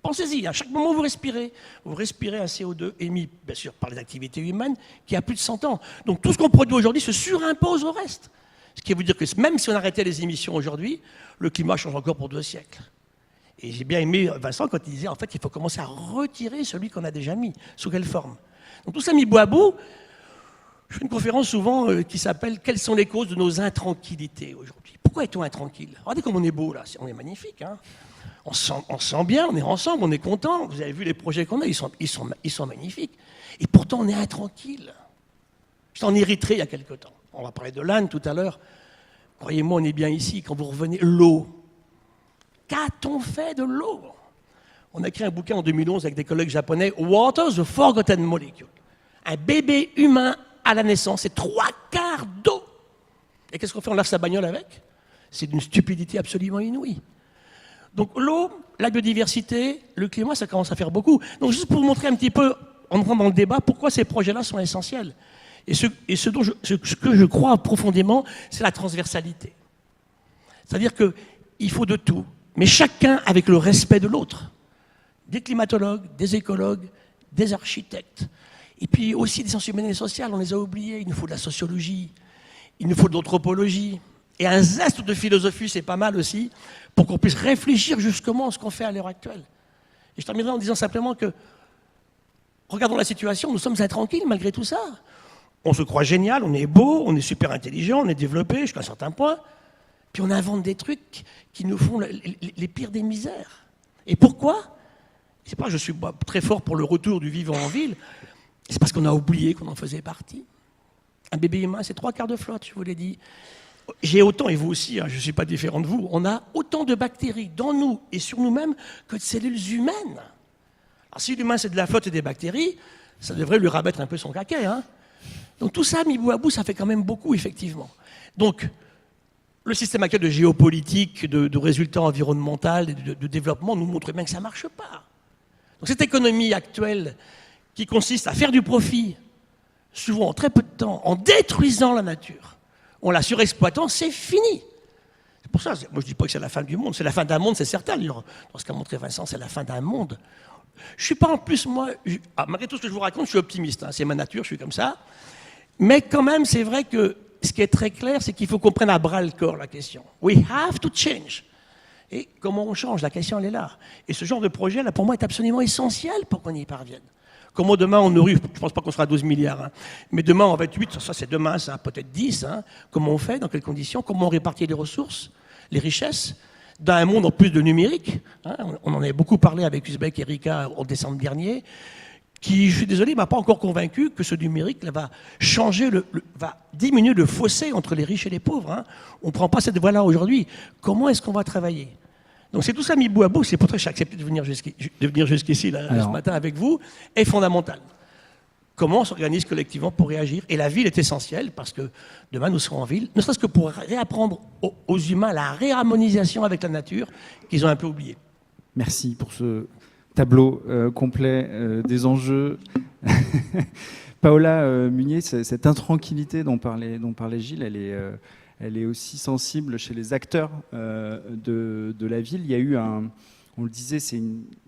Pensez-y, à chaque moment où vous respirez un CO2 émis, bien sûr, par les activités humaines, qui a plus de 100 ans. Donc tout ce qu'on produit aujourd'hui se surimpose au reste. Ce qui veut dire que même si on arrêtait les émissions aujourd'hui, le climat change encore pour 2 siècles. Et j'ai bien aimé Vincent quand il disait, en fait, il faut commencer à retirer celui qu'on a déjà mis. Sous quelle forme? Donc tout ça mis bout à bout, je fais une conférence souvent qui s'appelle « Quelles sont les causes de nos intranquillités aujourd'hui ?» Pourquoi est-on intranquille? Regardez comme on est beau là, on est magnifique. Hein, on se sent bien, on est ensemble, on est content. Vous avez vu les projets qu'on a, ils sont magnifiques. Et pourtant, on est intranquille. J'étais en Érythrée il y a quelque temps. On va parler de l'Inde tout à l'heure. Croyez-moi, on est bien ici. Quand vous revenez, l'eau. Qu'a-t-on fait de l'eau? On a écrit un bouquin en 2011 avec des collègues japonais, Water, the Forgotten Molecule. Un bébé humain à la naissance, c'est 3/4 d'eau. Et qu'est-ce qu'on fait? On lave sa bagnole avec? C'est d'une stupidité absolument inouïe. Donc l'eau, la biodiversité, le climat, ça commence à faire beaucoup. Donc juste pour vous montrer un petit peu, en entrant dans le débat, pourquoi ces projets-là sont essentiels. Et ce que je crois profondément, c'est la transversalité. C'est-à-dire qu'il faut de tout, mais chacun avec le respect de l'autre. Des climatologues, des écologues, des architectes. Et puis aussi des sciences humaines et sociales, on les a oubliés. Il nous faut de la sociologie, il nous faut de l'anthropologie. Et un zeste de philosophie, c'est pas mal aussi, pour qu'on puisse réfléchir justement à ce qu'on fait à l'heure actuelle. Et je terminerai en disant simplement que, regardons la situation, nous sommes intranquilles malgré tout ça. On se croit génial, on est beau, on est super intelligent, on est développé jusqu'à un certain point. Puis on invente des trucs qui nous font les pires des misères. Et pourquoi? C'est pas que je suis très fort pour le retour du vivant en ville, c'est parce qu'on a oublié qu'on en faisait partie. Un bébé humain, c'est 3/4 de flotte, je vous l'ai dit. J'ai autant, et vous aussi, hein, je ne suis pas différent de vous, on a autant de bactéries dans nous et sur nous-mêmes que de cellules humaines. Alors si l'humain c'est de la flotte et des bactéries, ça devrait lui rabattre un peu son caquet. Hein. Donc tout ça, mis bout à bout, ça fait quand même beaucoup, effectivement. Donc, le système actuel de géopolitique, de résultats environnementaux et de développement nous montre bien que ça ne marche pas. Donc cette économie actuelle qui consiste à faire du profit, souvent en très peu de temps, en détruisant la nature, en la surexploitant, c'est fini. C'est pour ça, moi je ne dis pas que c'est la fin du monde, c'est la fin d'un monde, c'est certain. Dans ce qu'a montré Vincent, c'est la fin d'un monde. Je ne suis pas en plus, moi, malgré tout ce que je vous raconte, je suis optimiste, hein, c'est ma nature, je suis comme ça. Mais quand même, c'est vrai que ce qui est très clair, c'est qu'il faut qu'on prenne à bras le corps la question. We have to change. Et comment on change? La question, elle est là. Et ce genre de projet, là, pour moi, est absolument essentiel pour qu'on y parvienne. Comment demain on nourrit, je ne pense pas qu'on sera à 12 milliards, hein, mais demain on va être 8, ça c'est demain, ça peut-être 10. Hein. Comment on fait, dans quelles conditions, comment on répartit les ressources, les richesses, dans un monde en plus de numérique. Hein, on en a beaucoup parlé avec Uzbek et Erika en décembre dernier, qui, je suis désolé, ne m'a pas encore convaincu que ce numérique là, va changer, va diminuer le fossé entre les riches et les pauvres. Hein. On ne prend pas cette voie-là aujourd'hui. Comment est-ce qu'on va travailler? Donc c'est tout ça mis bout à bout, c'est pour ça que j'ai accepté de venir jusqu'ici ce matin avec vous, est fondamental. Comment on s'organise collectivement pour réagir? Et la ville est essentielle parce que demain nous serons en ville, ne serait-ce que pour réapprendre aux humains la réharmonisation avec la nature qu'ils ont un peu oublié. Merci pour ce tableau complet des enjeux. Paola Munier, cette intranquillité dont parlait Gilles, elle est aussi sensible chez les acteurs de la ville. Il y a eu on le disait,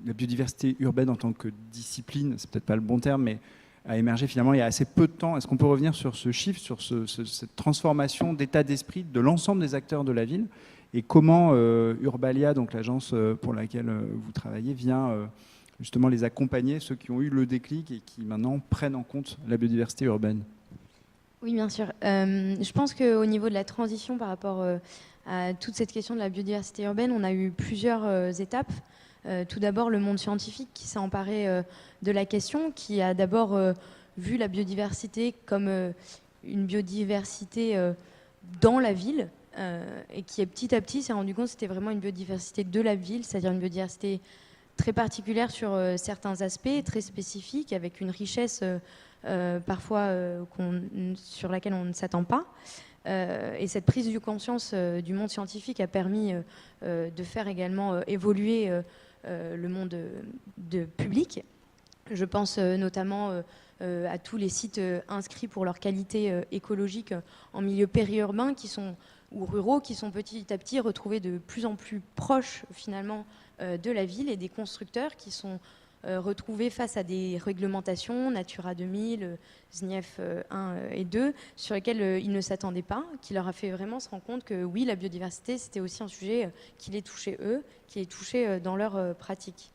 la biodiversité urbaine en tant que discipline, c'est peut-être pas le bon terme, mais a émergé finalement il y a assez peu de temps. Est-ce qu'on peut revenir sur ce chiffre, sur cette transformation d'état d'esprit de l'ensemble des acteurs de la ville, et comment Urbalia, donc l'agence pour laquelle vous travaillez, vient justement les accompagner, ceux qui ont eu le déclic et qui maintenant prennent en compte la biodiversité urbaine? Oui, bien sûr. Je pense qu'au niveau de la transition par rapport à toute cette question de la biodiversité urbaine, on a eu plusieurs étapes. Tout d'abord, le monde scientifique qui s'est emparé de la question, qui a d'abord vu la biodiversité comme une biodiversité dans la ville, et qui petit à petit s'est rendu compte que c'était vraiment une biodiversité de la ville, c'est-à-dire une biodiversité très particulière sur certains aspects, très spécifiques, avec une richesse parfois sur laquelle on ne s'attend pas. Et cette prise de conscience du monde scientifique a permis de faire également évoluer le monde public. Je pense notamment à tous les sites inscrits pour leur qualité écologique en milieu périurbain ou ruraux, qui sont petit à petit retrouvés de plus en plus proches finalement de la ville, et des constructeurs qui sont retrouvés face à des réglementations, Natura 2000, SNIEF 1 et 2, sur lesquelles ils ne s'attendaient pas, qui leur a fait vraiment se rendre compte que oui, la biodiversité, c'était aussi un sujet qui les touchait eux, qui les touchait dans leur pratique.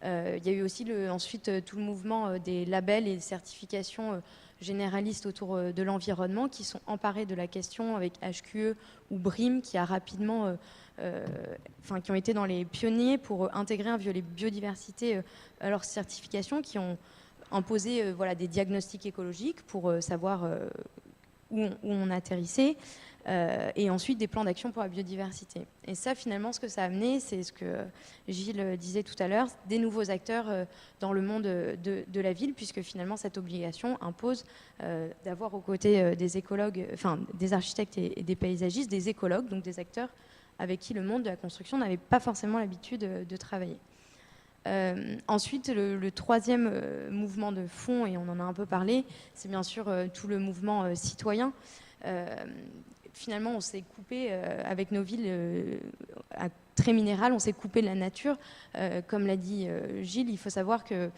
Il y a eu aussi ensuite tout le mouvement des labels et des certifications généralistes autour de l'environnement qui sont emparés de la question, avec HQE ou BRIM qui a rapidement, qui ont été dans les pionniers pour intégrer un volet biodiversité à leurs certifications, qui ont imposé des diagnostics écologiques pour savoir où on atterrissait, et ensuite des plans d'action pour la biodiversité. Et ça, finalement, ce que ça a amené, c'est ce que Gilles disait tout à l'heure, des nouveaux acteurs dans le monde de la ville, puisque finalement, cette obligation impose d'avoir aux côtés des écologues, des architectes et des paysagistes, des écologues, donc des acteurs avec qui le monde de la construction n'avait pas forcément l'habitude de travailler. Ensuite, le troisième mouvement de fond, et on en a un peu parlé, c'est bien sûr tout le mouvement citoyen. Finalement, on s'est coupé avec nos villes très minérales, on s'est coupé de la nature. Comme l'a dit Gilles, il faut savoir que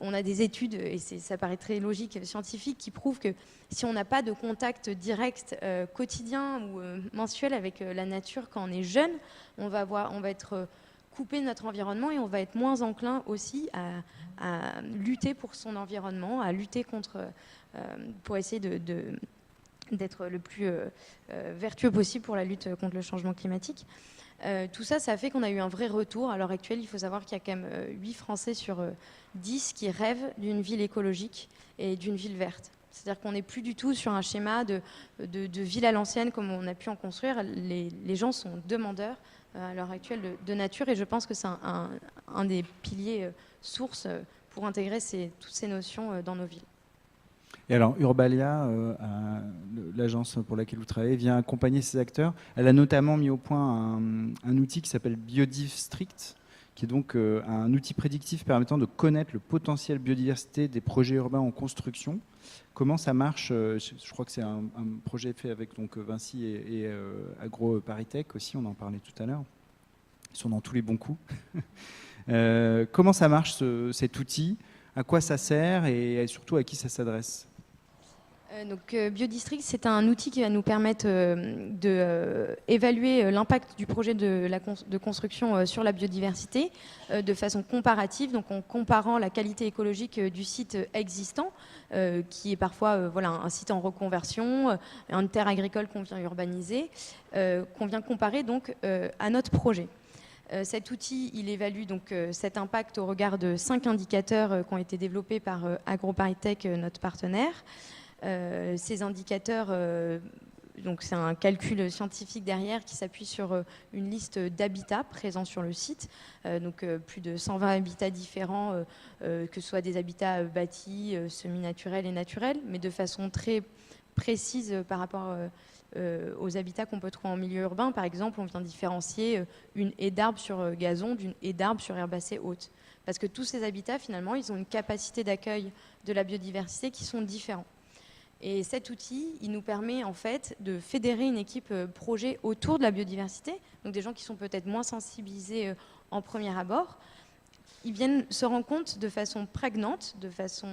on a des études, et ça paraît très logique, scientifique, qui prouvent que si on n'a pas de contact direct quotidien ou mensuel avec la nature quand on est jeune, on va être coupé de notre environnement, et on va être moins enclin aussi à lutter pour son environnement, à lutter pour essayer d'être le plus vertueux possible pour la lutte contre le changement climatique. Tout ça, ça a fait qu'on a eu un vrai retour. À l'heure actuelle, il faut savoir qu'il y a quand même 8 Français sur 10 qui rêvent d'une ville écologique et d'une ville verte. C'est-à-dire qu'on n'est plus du tout sur un schéma de ville à l'ancienne comme on a pu en construire. Les gens sont demandeurs à l'heure actuelle de nature, et je pense que c'est un des piliers sources pour intégrer toutes ces notions dans nos villes. Et alors, Urbalia, l'agence pour laquelle vous travaillez, vient accompagner ces acteurs. Elle a notamment mis au point un outil qui s'appelle BiodiveStrict, qui est donc un outil prédictif permettant de connaître le potentiel biodiversité des projets urbains en construction. Comment ça marche? Je crois que c'est un projet fait avec donc, Vinci et AgroParisTech aussi, on en parlait tout à l'heure. Ils sont dans tous les bons coups. Comment ça marche cet outil? À quoi ça sert et surtout à qui ça s'adresse? Donc, Biodistrict, c'est un outil qui va nous permettre d'évaluer l'impact du projet de construction sur la biodiversité de façon comparative, donc en comparant la qualité écologique du site existant, qui est parfois voilà, un site en reconversion, une terre agricole qu'on vient urbaniser, qu'on vient comparer donc, à notre projet. Cet outil, il évalue donc cet impact au regard de 5 indicateurs qui ont été développés par AgroParisTech, notre partenaire. Ces indicateurs, donc c'est un calcul scientifique derrière qui s'appuie sur une liste d'habitats présents sur le site, donc plus de 120 habitats différents, que ce soit des habitats bâtis, semi-naturels et naturels, mais de façon très précise par rapport aux habitats qu'on peut trouver en milieu urbain. Par exemple, on vient différencier une haie d'arbres sur gazon d'une haie d'arbres sur herbacées hautes. Parce que tous ces habitats, finalement, ils ont une capacité d'accueil de la biodiversité qui sont différents. Et cet outil, il nous permet en fait de fédérer une équipe projet autour de la biodiversité, donc des gens qui sont peut-être moins sensibilisés en premier abord. Ils viennent se rendre compte de façon prégnante, de façon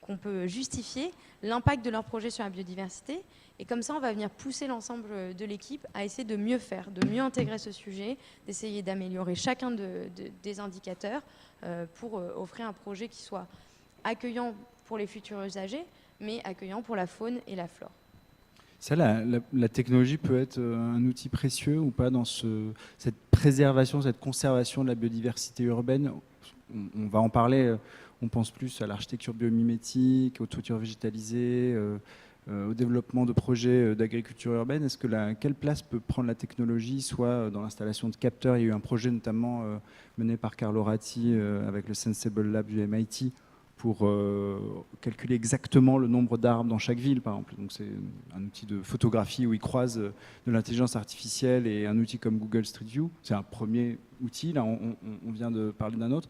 qu'on peut justifier l'impact de leur projet sur la biodiversité. Et comme ça, on va venir pousser l'ensemble de l'équipe à essayer de mieux faire, de mieux intégrer ce sujet, d'essayer d'améliorer chacun des indicateurs pour offrir un projet qui soit accueillant pour les futurs usagers, mais accueillant pour la faune et la flore. Ça, la technologie peut être un outil précieux ou pas dans cette préservation, cette conservation de la biodiversité urbaine? On va en parler, on pense plus à l'architecture biomimétique, aux toitures végétalisées, au développement de projets d'agriculture urbaine. Est-ce que quelle place peut prendre la technologie, soit dans l'installation de capteurs? Il y a eu un projet notamment mené par Carlo Ratti avec le Sensible Lab du MIT, pour calculer exactement le nombre d'arbres dans chaque ville, par exemple. Donc c'est un outil de photographie où ils croisent de l'intelligence artificielle et un outil comme Google Street View. C'est un premier outil. Là, on vient de parler d'un autre.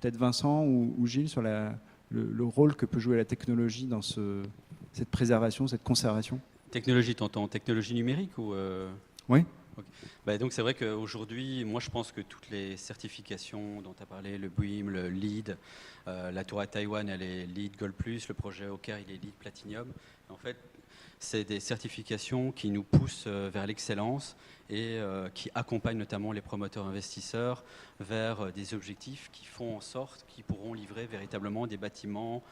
Peut-être Vincent ou Gilles sur le rôle que peut jouer la technologie dans cette préservation, cette conservation. Technologie, t'entends technologie numérique ou Oui. Okay. Donc c'est vrai qu'aujourd'hui, moi je pense que toutes les certifications dont tu as parlé, le BREEAM, le LEED, la tour à Taïwan, elle est LEED Gold+, le projet au Caire, il est LEED Platinum. En fait, c'est des certifications qui nous poussent vers l'excellence et qui accompagnent notamment les promoteurs investisseurs vers des objectifs qui font en sorte qu'ils pourront livrer véritablement des bâtiments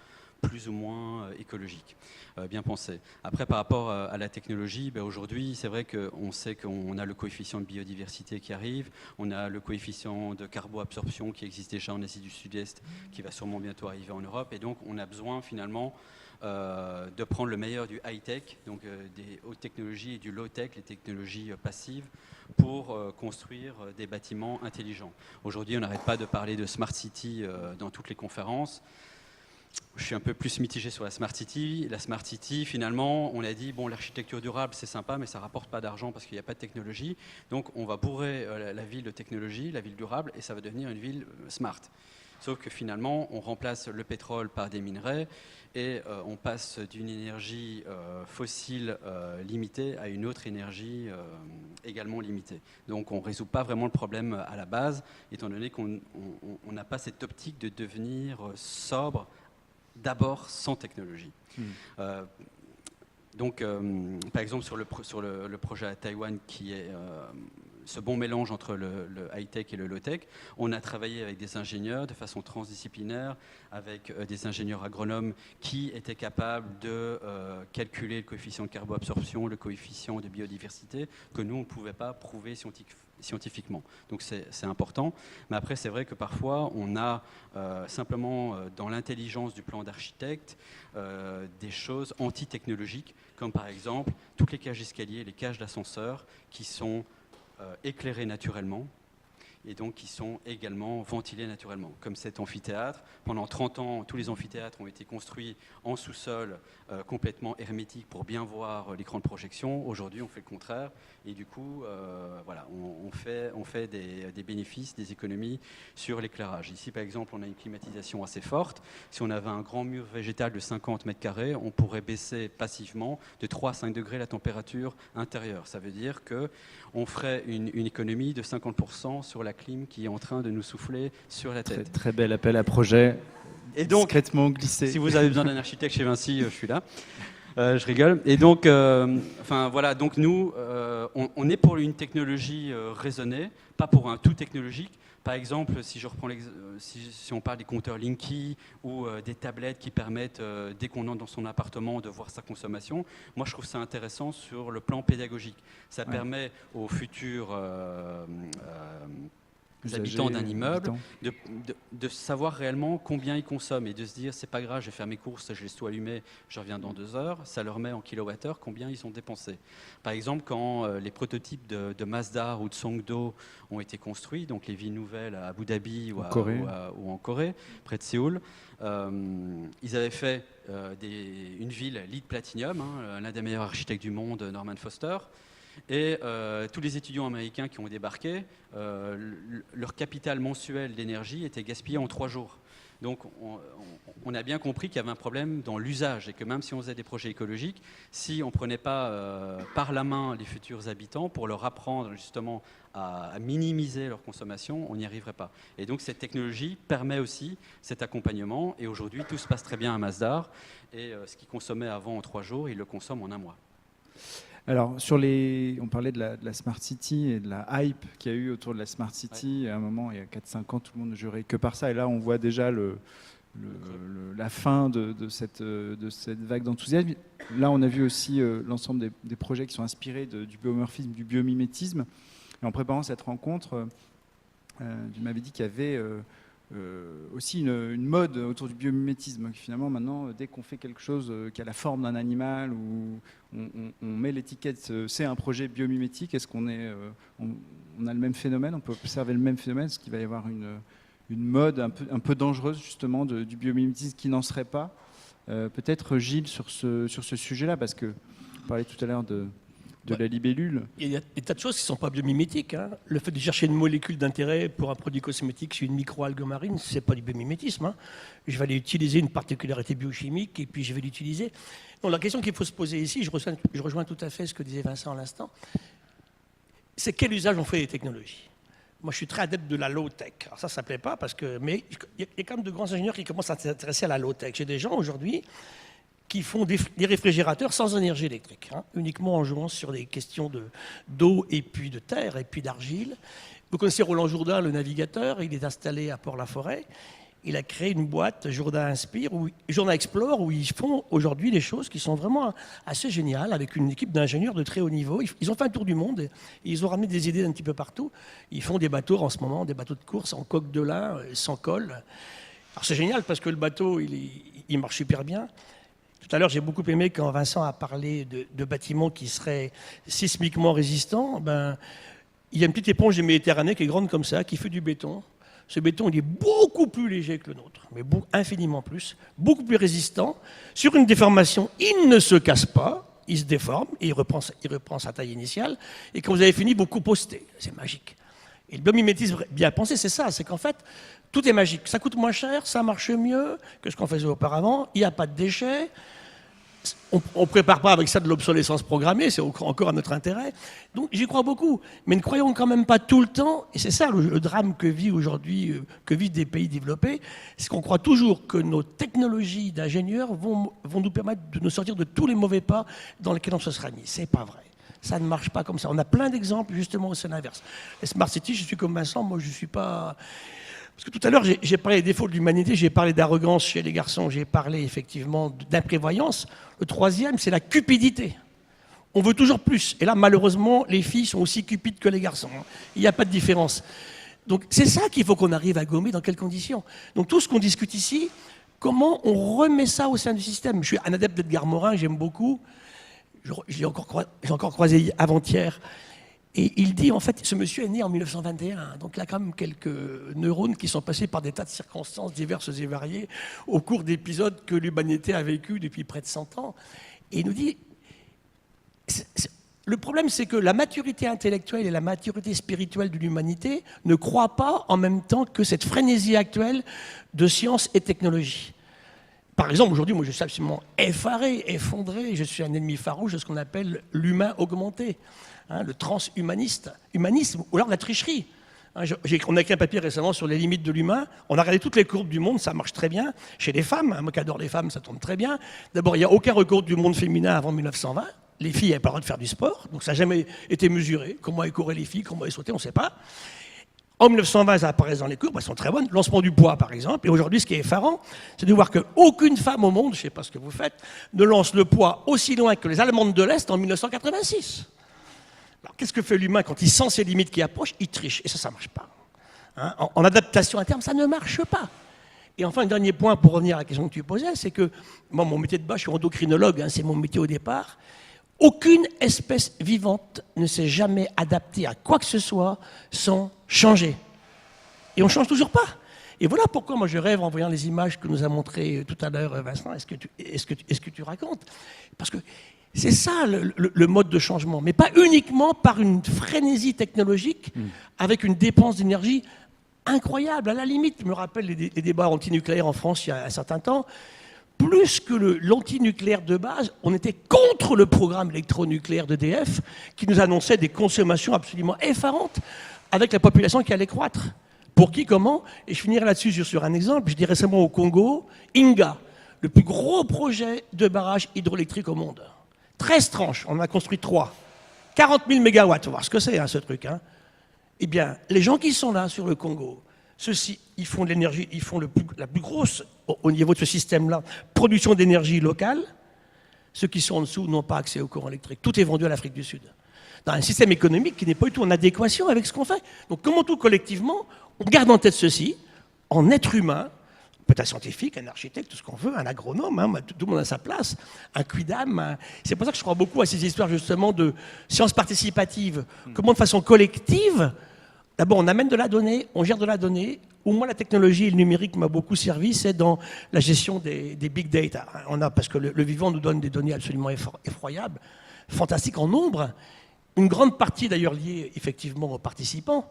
plus ou moins écologique, bien pensé. Après, par rapport à la technologie, aujourd'hui, c'est vrai qu'on sait qu'on a le coefficient de biodiversité qui arrive, on a le coefficient de carboabsorption qui existe déjà en Asie du Sud-Est, qui va sûrement bientôt arriver en Europe, et donc on a besoin finalement de prendre le meilleur du high-tech, donc des hautes technologies et du low-tech, les technologies passives, pour construire des bâtiments intelligents. Aujourd'hui, on n'arrête pas de parler de Smart City dans toutes les conférences. Je suis un peu plus mitigé sur la Smart City. La Smart City, finalement, on a dit, bon, l'architecture durable, c'est sympa, mais ça ne rapporte pas d'argent parce qu'il n'y a pas de technologie. Donc, on va bourrer la ville de technologie, la ville durable, et ça va devenir une ville smart. Sauf que finalement, on remplace le pétrole par des minerais et on passe d'une énergie fossile limitée à une autre énergie également limitée. Donc, on ne résout pas vraiment le problème à la base, étant donné qu'on n'a pas cette optique de devenir sobre d'abord sans technologie. Donc, par exemple, sur le projet à Taïwan, qui est ce bon mélange entre le high-tech et le low-tech, on a travaillé avec des ingénieurs de façon transdisciplinaire, avec des ingénieurs agronomes qui étaient capables de calculer le coefficient de carboabsorption, le coefficient de biodiversité, que nous, on ne pouvait pas prouver scientifiquement. Donc c'est important. Mais après, c'est vrai que parfois, on a simplement dans l'intelligence du plan d'architecte des choses anti-technologiques, comme par exemple toutes les cages d'escalier, les cages d'ascenseur qui sont éclairées naturellement. et donc qui sont également ventilés naturellement. Comme cet amphithéâtre, pendant 30 ans, tous les amphithéâtres ont été construits en sous-sol, complètement hermétique pour bien voir l'écran de projection. Aujourd'hui, on fait le contraire, et du coup, voilà, on fait des bénéfices, des économies sur l'éclairage. Ici, par exemple, on a une climatisation assez forte. Si on avait un grand mur végétal de 50 mètres carrés, on pourrait baisser passivement de 3 à 5 degrés la température intérieure. Ça veut dire qu'on ferait une économie de 50% sur la clim qui est en train de nous souffler sur la tête. Très bel appel à projet. Et donc, discrètement glissé. Si vous avez besoin d'un architecte chez Vinci, je suis là. Je rigole. Et donc, voilà, donc nous, on est pour une technologie raisonnée, pas pour un tout technologique. Par exemple, si je reprends si on parle des compteurs Linky ou des tablettes qui permettent, dès qu'on entre dans son appartement, de voir sa consommation, moi je trouve ça intéressant sur le plan pédagogique. Ça permet aux futurs habitants d'un immeuble de savoir réellement combien ils consomment et de se dire c'est pas grave, je vais faire mes courses, je laisse tout allumé, je reviens dans 2 heures, ça leur met en kilowattheure combien ils ont dépensé. Par exemple, quand les prototypes de Mazda ou de Songdo ont été construits, donc les villes nouvelles à Abu Dhabi ou en Corée, près de Séoul, ils avaient fait une ville LEED Platinum, l'un des meilleurs architectes du monde, Norman Foster. Et tous les étudiants américains qui ont débarqué, leur capital mensuel d'énergie était gaspillé en 3 jours. Donc on a bien compris qu'il y avait un problème dans l'usage et que même si on faisait des projets écologiques, si on ne prenait pas par la main les futurs habitants pour leur apprendre justement à minimiser leur consommation, on n'y arriverait pas. Et donc cette technologie permet aussi cet accompagnement. Et aujourd'hui, tout se passe très bien à Masdar. Et ce qu'ils consommaient avant en 3 jours, ils le consomment en 1 mois. Alors, on parlait de la Smart City et de la hype qu'il y a eu autour de la Smart City. Ouais. À un moment, il y a 4-5 ans, tout le monde ne jurait que par ça. Et là, on voit déjà la fin de cette vague d'enthousiasme. Là, on a vu aussi l'ensemble des projets qui sont inspirés du biomorphisme, du biomimétisme. Et en préparant cette rencontre, tu m'avais dit qu'il y avait aussi une mode autour du biomimétisme. Finalement, maintenant, dès qu'on fait quelque chose qui a la forme d'un animal ou on met l'étiquette c'est un projet biomimétique, est-ce qu'on on a le même phénomène? On peut observer le même phénomène? Est-ce qu'il va y avoir une mode un peu dangereuse justement du biomimétisme qui n'en serait pas? Peut-être Gilles sur ce sujet-là, parce que on parlait tout à l'heure de la libellule. Il y a des tas de choses qui ne sont pas biomimétiques. Hein. Le fait de chercher une molécule d'intérêt pour un produit cosmétique sur une microalgue marine, ce n'est pas du biomimétisme. Hein. Je vais aller utiliser une particularité biochimique et puis je vais l'utiliser. Donc la question qu'il faut se poser ici, je rejoins tout à fait ce que disait Vincent à l'instant, c'est quel usage on fait des technologies. Moi, je suis très adepte de la low-tech. Alors ça ne plaît pas, mais il y a quand même de grands ingénieurs qui commencent à s'intéresser à la low-tech. J'ai des gens aujourd'hui qui font des réfrigérateurs sans énergie électrique, uniquement en jouant sur des questions d'eau et puis de terre et puis d'argile. Vous connaissez Roland Jourdain, le navigateur, il est installé à Port-la-Forêt. Il a créé une boîte, Jourdain Inspire, Jourdain Explore, où ils font aujourd'hui des choses qui sont vraiment assez géniales, avec une équipe d'ingénieurs de très haut niveau. Ils ont fait un tour du monde et ils ont ramené des idées d'un petit peu partout. Ils font des bateaux en ce moment, des bateaux de course en coque de lin, sans colle. Alors c'est génial parce que le bateau, il marche super bien. Tout à l'heure, j'ai beaucoup aimé quand Vincent a parlé de bâtiments qui seraient sismiquement résistants. Il y a une petite éponge de Méditerranée qui est grande comme ça, qui fait du béton. Ce béton, il est beaucoup plus léger que le nôtre, mais infiniment plus, beaucoup plus résistant. Sur une déformation, il ne se casse pas, il se déforme, et il reprend sa taille initiale. Et quand vous avez fini, vous compostez. C'est magique. Et le biomimétisme bien pensé, c'est ça, c'est qu'en fait, tout est magique. Ça coûte moins cher, ça marche mieux que ce qu'on faisait auparavant, il n'y a pas de déchets. On ne prépare pas avec ça de l'obsolescence programmée, c'est encore à notre intérêt. Donc j'y crois beaucoup, mais ne croyons quand même pas tout le temps, et c'est ça le drame que vivent des pays développés, c'est qu'on croit toujours que nos technologies d'ingénieurs vont nous permettre de nous sortir de tous les mauvais pas dans lesquels on se sera mis. C'est pas vrai. Ça ne marche pas comme ça. On a plein d'exemples justement où c'est l'inverse. Les Smart City, je suis comme Vincent, moi je ne suis pas... Parce que tout à l'heure, j'ai parlé des défauts de l'humanité, j'ai parlé d'arrogance chez les garçons, j'ai parlé effectivement d'imprévoyance. Le troisième, c'est la cupidité. On veut toujours plus. Et là, malheureusement, les filles sont aussi cupides que les garçons. Il n'y a pas de différence. Donc c'est ça qu'il faut qu'on arrive à gommer, dans quelles conditions. Donc tout ce qu'on discute ici, comment on remet ça au sein du système. Je suis un adepte d'Edgar Morin, j'aime beaucoup. J'ai encore croisé avant-hier. Et il dit, en fait, ce monsieur est né en 1921, donc il a quand même quelques neurones qui sont passés par des tas de circonstances diverses et variées au cours d'épisodes que l'humanité a vécu depuis près de 100 ans. Et il nous dit, le problème, c'est que la maturité intellectuelle et la maturité spirituelle de l'humanité ne croient pas en même temps que cette frénésie actuelle de science et technologie. Par exemple, aujourd'hui, moi, je suis absolument effaré, effondré, je suis un ennemi farouche de ce qu'on appelle l'humain augmenté. Le transhumanisme, ou alors la tricherie. On a écrit un papier récemment sur les limites de l'humain. On a regardé toutes les courbes du monde, ça marche très bien. Chez les femmes, moi qui adore les femmes, ça tombe très bien. D'abord, il n'y a aucun record du monde féminin avant 1920. Les filles n'avaient pas le droit de faire du sport, donc ça n'a jamais été mesuré. Comment elles couraient les filles, comment elles sautaient, on ne sait pas. En 1920, elles apparaissent dans les courbes, elles sont très bonnes. Lancement du poids, par exemple. Et aujourd'hui, ce qui est effarant, c'est de voir qu'aucune femme au monde, je ne sais pas ce que vous faites, ne lance le poids aussi loin que les Allemandes de l'Est en 1986. Alors, qu'est-ce que fait l'humain quand il sent ses limites qui approchent? Il triche. Et ça ne marche pas. En adaptation à terme, ça ne marche pas. Et enfin, un dernier point pour revenir à la question que tu posais, c'est que, moi, mon métier de base, je suis endocrinologue, c'est mon métier au départ. Aucune espèce vivante ne s'est jamais adaptée à quoi que ce soit sans changer. Et on ne change toujours pas. Et voilà pourquoi moi je rêve en voyant les images que nous a montrées tout à l'heure Vincent, est-ce que tu racontes? Parce que c'est ça le mode de changement, mais pas uniquement par une frénésie technologique avec une dépense d'énergie incroyable. À la limite, je me rappelle les débats antinucléaires en France il y a un certain temps. Plus que l'antinucléaire de base, on était contre le programme électronucléaire d'EDF qui nous annonçait des consommations absolument effarantes avec la population qui allait croître. Pour qui, comment? Et je finirai là-dessus sur un exemple. Je dis récemment au Congo, Inga, le plus gros projet de barrage hydroélectrique au monde. 13 tranches, on en a construit 3. 40 000 mégawatts, on va voir ce que c'est ce truc. Eh bien, les gens qui sont là sur le Congo, ceux-ci, ils font de l'énergie, ils font la plus grosse, au niveau de ce système-là, production d'énergie locale. Ceux qui sont en dessous n'ont pas accès au courant électrique. Tout est vendu à l'Afrique du Sud. Dans un système économique qui n'est pas du tout en adéquation avec ce qu'on fait. Donc comment tout collectivement, on garde en tête ceci, en être humain, peut-être un scientifique, un architecte, tout ce qu'on veut, un agronome, tout le monde a sa place, un quidam. C'est pour ça que je crois beaucoup à ces histoires justement de sciences participatives. Comment de façon collective, d'abord on amène de la donnée, on gère de la donnée. Où moi la technologie et le numérique m'a beaucoup servi, c'est dans la gestion des big data. Parce que le vivant nous donne des données absolument effroyables, fantastiques en nombre. Une grande partie d'ailleurs liée effectivement aux participants.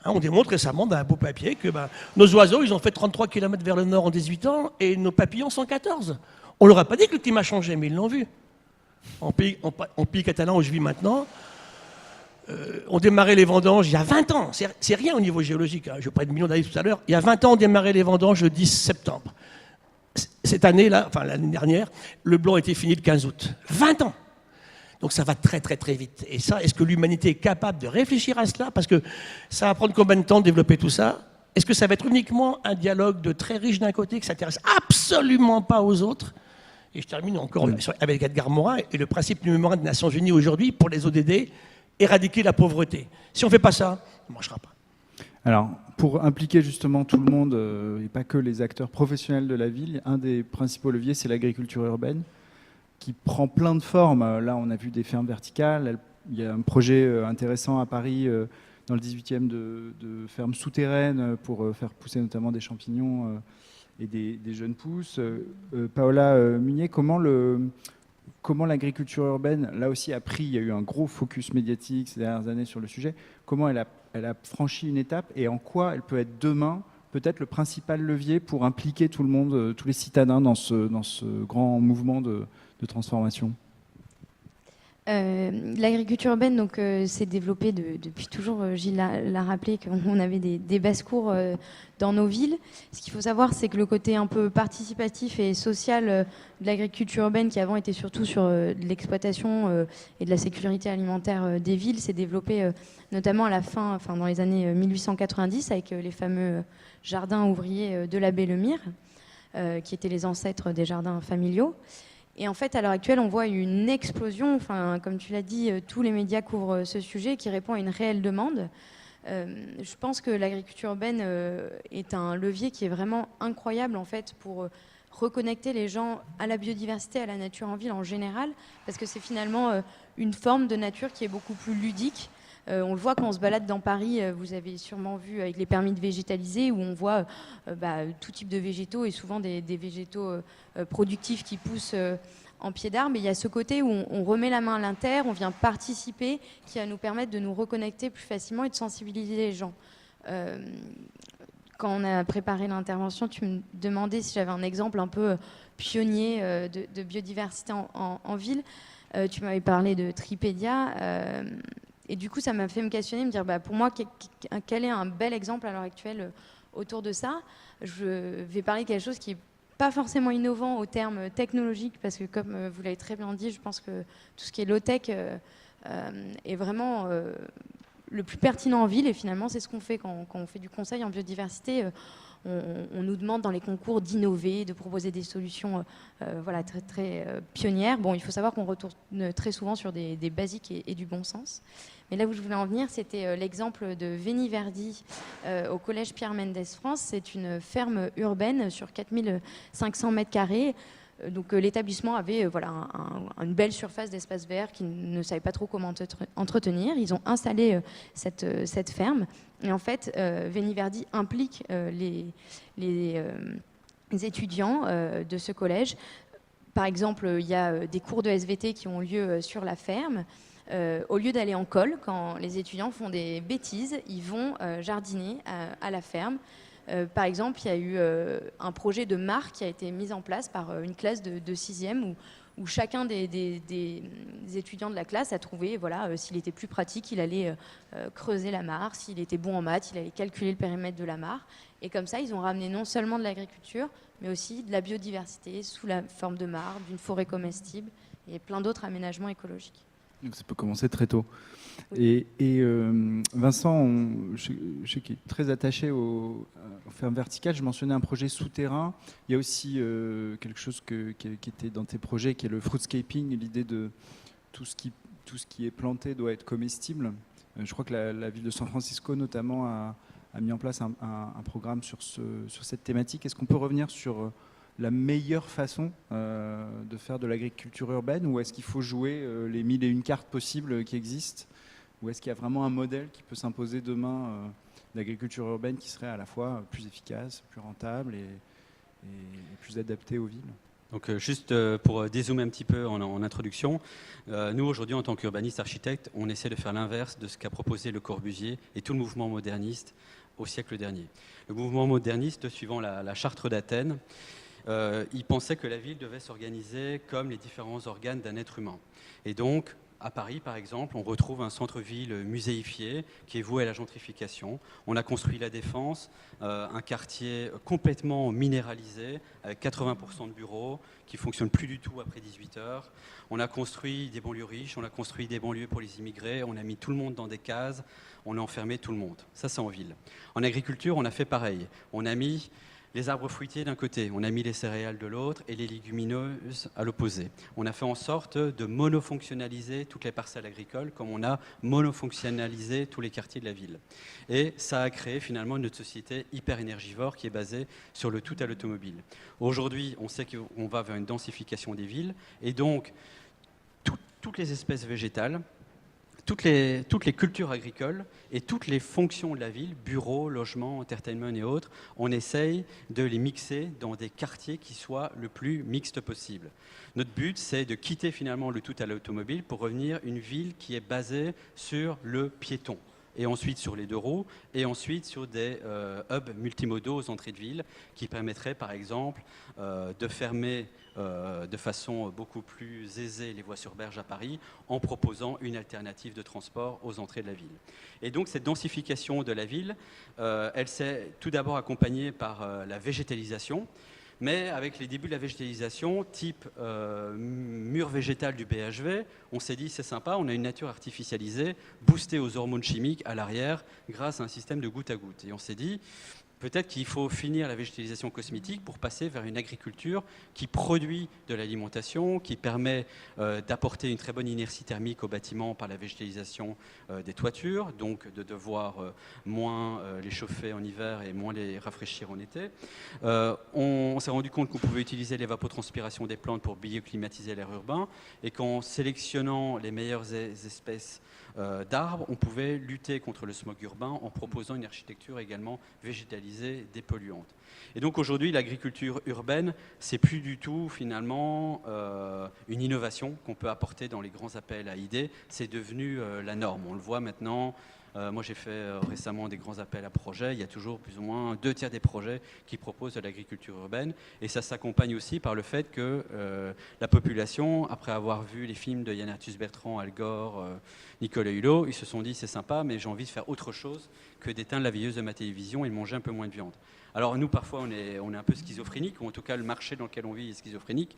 On démontre récemment dans un beau papier que nos oiseaux, ils ont fait 33 km vers le nord en 18 ans et nos papillons 114. On leur a pas dit que le climat changeait, mais ils l'ont vu. En pays catalan où je vis maintenant, on démarrait les vendanges il y a 20 ans. C'est rien au niveau géologique. Je parlais de millions d'années tout à l'heure. Il y a 20 ans, on démarrait les vendanges le 10 septembre. Cette année-là, enfin l'année dernière, le blanc était fini le 15 août. 20 ans. Donc ça va très très très vite. Et ça, est-ce que l'humanité est capable de réfléchir à cela? Parce que ça va prendre combien de temps de développer tout ça? Est-ce que ça va être uniquement un dialogue de très riches d'un côté qui ne s'intéresse absolument pas aux autres? Et je termine encore avec Edgar Morin et le principe numéro 1 des Nations Unies aujourd'hui pour les ODD, éradiquer la pauvreté. Si on ne fait pas ça, ça ne marchera pas. Alors, pour impliquer justement tout le monde, et pas que les acteurs professionnels de la ville, un des principaux leviers, c'est l'agriculture urbaine, qui prend plein de formes. Là, on a vu des fermes verticales. Il y a un projet intéressant à Paris, dans le 18e, de fermes souterraines pour faire pousser notamment des champignons et des jeunes pousses. Paola Munier, comment l'agriculture urbaine, là aussi, a pris, il y a eu un gros focus médiatique ces dernières années sur le sujet, comment elle a franchi une étape et en quoi elle peut être demain peut-être le principal levier pour impliquer tout le monde, tous les citadins dans ce grand mouvement de transformation? L'agriculture urbaine donc, s'est développée depuis toujours. Gilles l'a rappelé qu'on avait des basses-cours dans nos villes. Ce qu'il faut savoir, c'est que le côté un peu participatif et social de l'agriculture urbaine, qui avant était surtout sur de l'exploitation et de la sécurité alimentaire des villes, s'est développé notamment à la fin, dans les années 1890, avec les fameux jardins ouvriers de l'abbé Lemire, qui étaient les ancêtres des jardins familiaux. Et en fait, à l'heure actuelle, on voit une explosion, comme tu l'as dit, tous les médias couvrent ce sujet qui répond à une réelle demande. Je pense que l'agriculture urbaine est un levier qui est vraiment incroyable en fait pour reconnecter les gens à la biodiversité, à la nature en ville en général, parce que c'est finalement une forme de nature qui est beaucoup plus ludique, On le voit quand on se balade dans Paris, vous avez sûrement vu avec les permis de végétaliser, où on voit tout type de végétaux et souvent des végétaux productifs qui poussent en pied d'arbre. Et il y a ce côté où on remet la main à l'inter, on vient participer, qui va nous permettre de nous reconnecter plus facilement et de sensibiliser les gens. Quand on a préparé l'intervention, tu me demandais si j'avais un exemple un peu pionnier de biodiversité en ville. Tu m'avais parlé de Tripédia. Et du coup, ça m'a fait me questionner, me dire, pour moi, quel est un bel exemple à l'heure actuelle autour de ça? Je vais parler de quelque chose qui n'est pas forcément innovant au terme technologique, parce que comme vous l'avez très bien dit, je pense que tout ce qui est low-tech est vraiment le plus pertinent en ville. Et finalement, c'est ce qu'on fait quand on fait du conseil en biodiversité. On nous demande dans les concours d'innover, de proposer des solutions très, très pionnières. Bon, il faut savoir qu'on retourne très souvent sur des basiques et du bon sens. Mais là où je voulais en venir, c'était l'exemple de Véniverdi au collège Pierre Mendès France. C'est une ferme urbaine sur 4500 mètres carrés. Donc l'établissement avait une belle surface d'espace vert qu'ils ne savaient pas trop comment entretenir. Ils ont installé cette ferme. Et en fait, Véniverdi implique les étudiants de ce collège. Par exemple, il y a des cours de SVT qui ont lieu sur la ferme. Au lieu d'aller en col, quand les étudiants font des bêtises, ils vont jardiner à la ferme. Par exemple, il y a eu un projet de mare qui a été mis en place par une classe de 6e où chacun des étudiants de la classe a trouvé, s'il était plus pratique, il allait creuser la mare, s'il était bon en maths, il allait calculer le périmètre de la mare. Et comme ça, ils ont ramené non seulement de l'agriculture, mais aussi de la biodiversité sous la forme de mare, d'une forêt comestible et plein d'autres aménagements écologiques. Donc ça peut commencer très tôt. Oui. Et Vincent, je sais qu'il est très attaché aux fermes verticales. Je mentionnais un projet souterrain. Il y a aussi quelque chose qui était dans tes projets, qui est le fruitscaping, l'idée de tout ce qui est planté doit être comestible. Je crois que la ville de San Francisco, notamment, a mis en place un programme sur cette thématique. Est-ce qu'on peut revenir sur la meilleure façon de faire de l'agriculture urbaine, ou est-ce qu'il faut jouer les 1001 cartes possibles qui existent, ou est-ce qu'il y a vraiment un modèle qui peut s'imposer demain d'agriculture urbaine qui serait à la fois plus efficace, plus rentable et plus adapté aux villes? Donc juste pour dézoomer un petit peu en introduction, nous aujourd'hui en tant qu'urbanistes architectes, on essaie de faire l'inverse de ce qu'a proposé Le Corbusier et tout le mouvement moderniste au siècle dernier. Le mouvement moderniste, suivant la charte d'Athènes, il pensait que la ville devait s'organiser comme les différents organes d'un être humain. Et donc, à Paris, par exemple, on retrouve un centre-ville muséifié qui est voué à la gentrification. On a construit la Défense, un quartier complètement minéralisé, avec 80% de bureaux, qui ne fonctionnent plus du tout après 18 heures. On a construit des banlieues riches, on a construit des banlieues pour les immigrés, on a mis tout le monde dans des cases, on a enfermé tout le monde. Ça, c'est en ville. En agriculture, on a fait pareil. On a mis les arbres fruitiers d'un côté, on a mis les céréales de l'autre et les légumineuses à l'opposé. On a fait en sorte de monofonctionnaliser toutes les parcelles agricoles comme on a monofonctionnalisé tous les quartiers de la ville. Et ça a créé finalement une société hyper énergivore qui est basée sur le tout à l'automobile. Aujourd'hui, on sait qu'on va vers une densification des villes et donc toutes les espèces végétales, toutes les cultures agricoles et toutes les fonctions de la ville, bureaux, logements, entertainment et autres, on essaye de les mixer dans des quartiers qui soient le plus mixte possible. Notre but, c'est de quitter finalement le tout à l'automobile pour revenir une ville qui est basée sur le piéton, et ensuite sur les deux roues, et ensuite sur des hubs multimodaux aux entrées de ville qui permettraient par exemple de fermer de façon beaucoup plus aisée les voies sur berge à Paris en proposant une alternative de transport aux entrées de la ville. Et donc cette densification de la ville, elle s'est tout d'abord accompagnée par la végétalisation, mais avec les débuts de la végétalisation, type mur végétal du BHV, on s'est dit c'est sympa, on a une nature artificialisée, boostée aux hormones chimiques à l'arrière grâce à un système de goutte à goutte. Et on s'est dit, Peut-être qu'il faut finir la végétalisation cosmétique pour passer vers une agriculture qui produit de l'alimentation, qui permet d'apporter une très bonne inertie thermique aux bâtiments par la végétalisation des toitures, donc de devoir moins les chauffer en hiver et moins les rafraîchir en été. On s'est rendu compte qu'on pouvait utiliser l'évapotranspiration des plantes pour bioclimatiser l'air urbain et qu'en sélectionnant les meilleures espèces d'arbres, on pouvait lutter contre le smog urbain en proposant une architecture également végétalisée, dépolluante. Et donc aujourd'hui, l'agriculture urbaine, c'est plus du tout finalement une innovation qu'on peut apporter dans les grands appels à idées, c'est devenu la norme. On le voit maintenant. Moi, j'ai fait récemment des grands appels à projets. Il y a toujours plus ou moins 2/3 des projets qui proposent de l'agriculture urbaine. Et ça s'accompagne aussi par le fait que la population, après avoir vu les films de Yann Arthus Bertrand, Al Gore, Nicolas Hulot, ils se sont dit c'est sympa, mais j'ai envie de faire autre chose que d'éteindre la veilleuse de ma télévision et de manger un peu moins de viande. Alors nous, parfois, on est un peu schizophrénique, ou en tout cas, le marché dans lequel on vit est schizophrénique.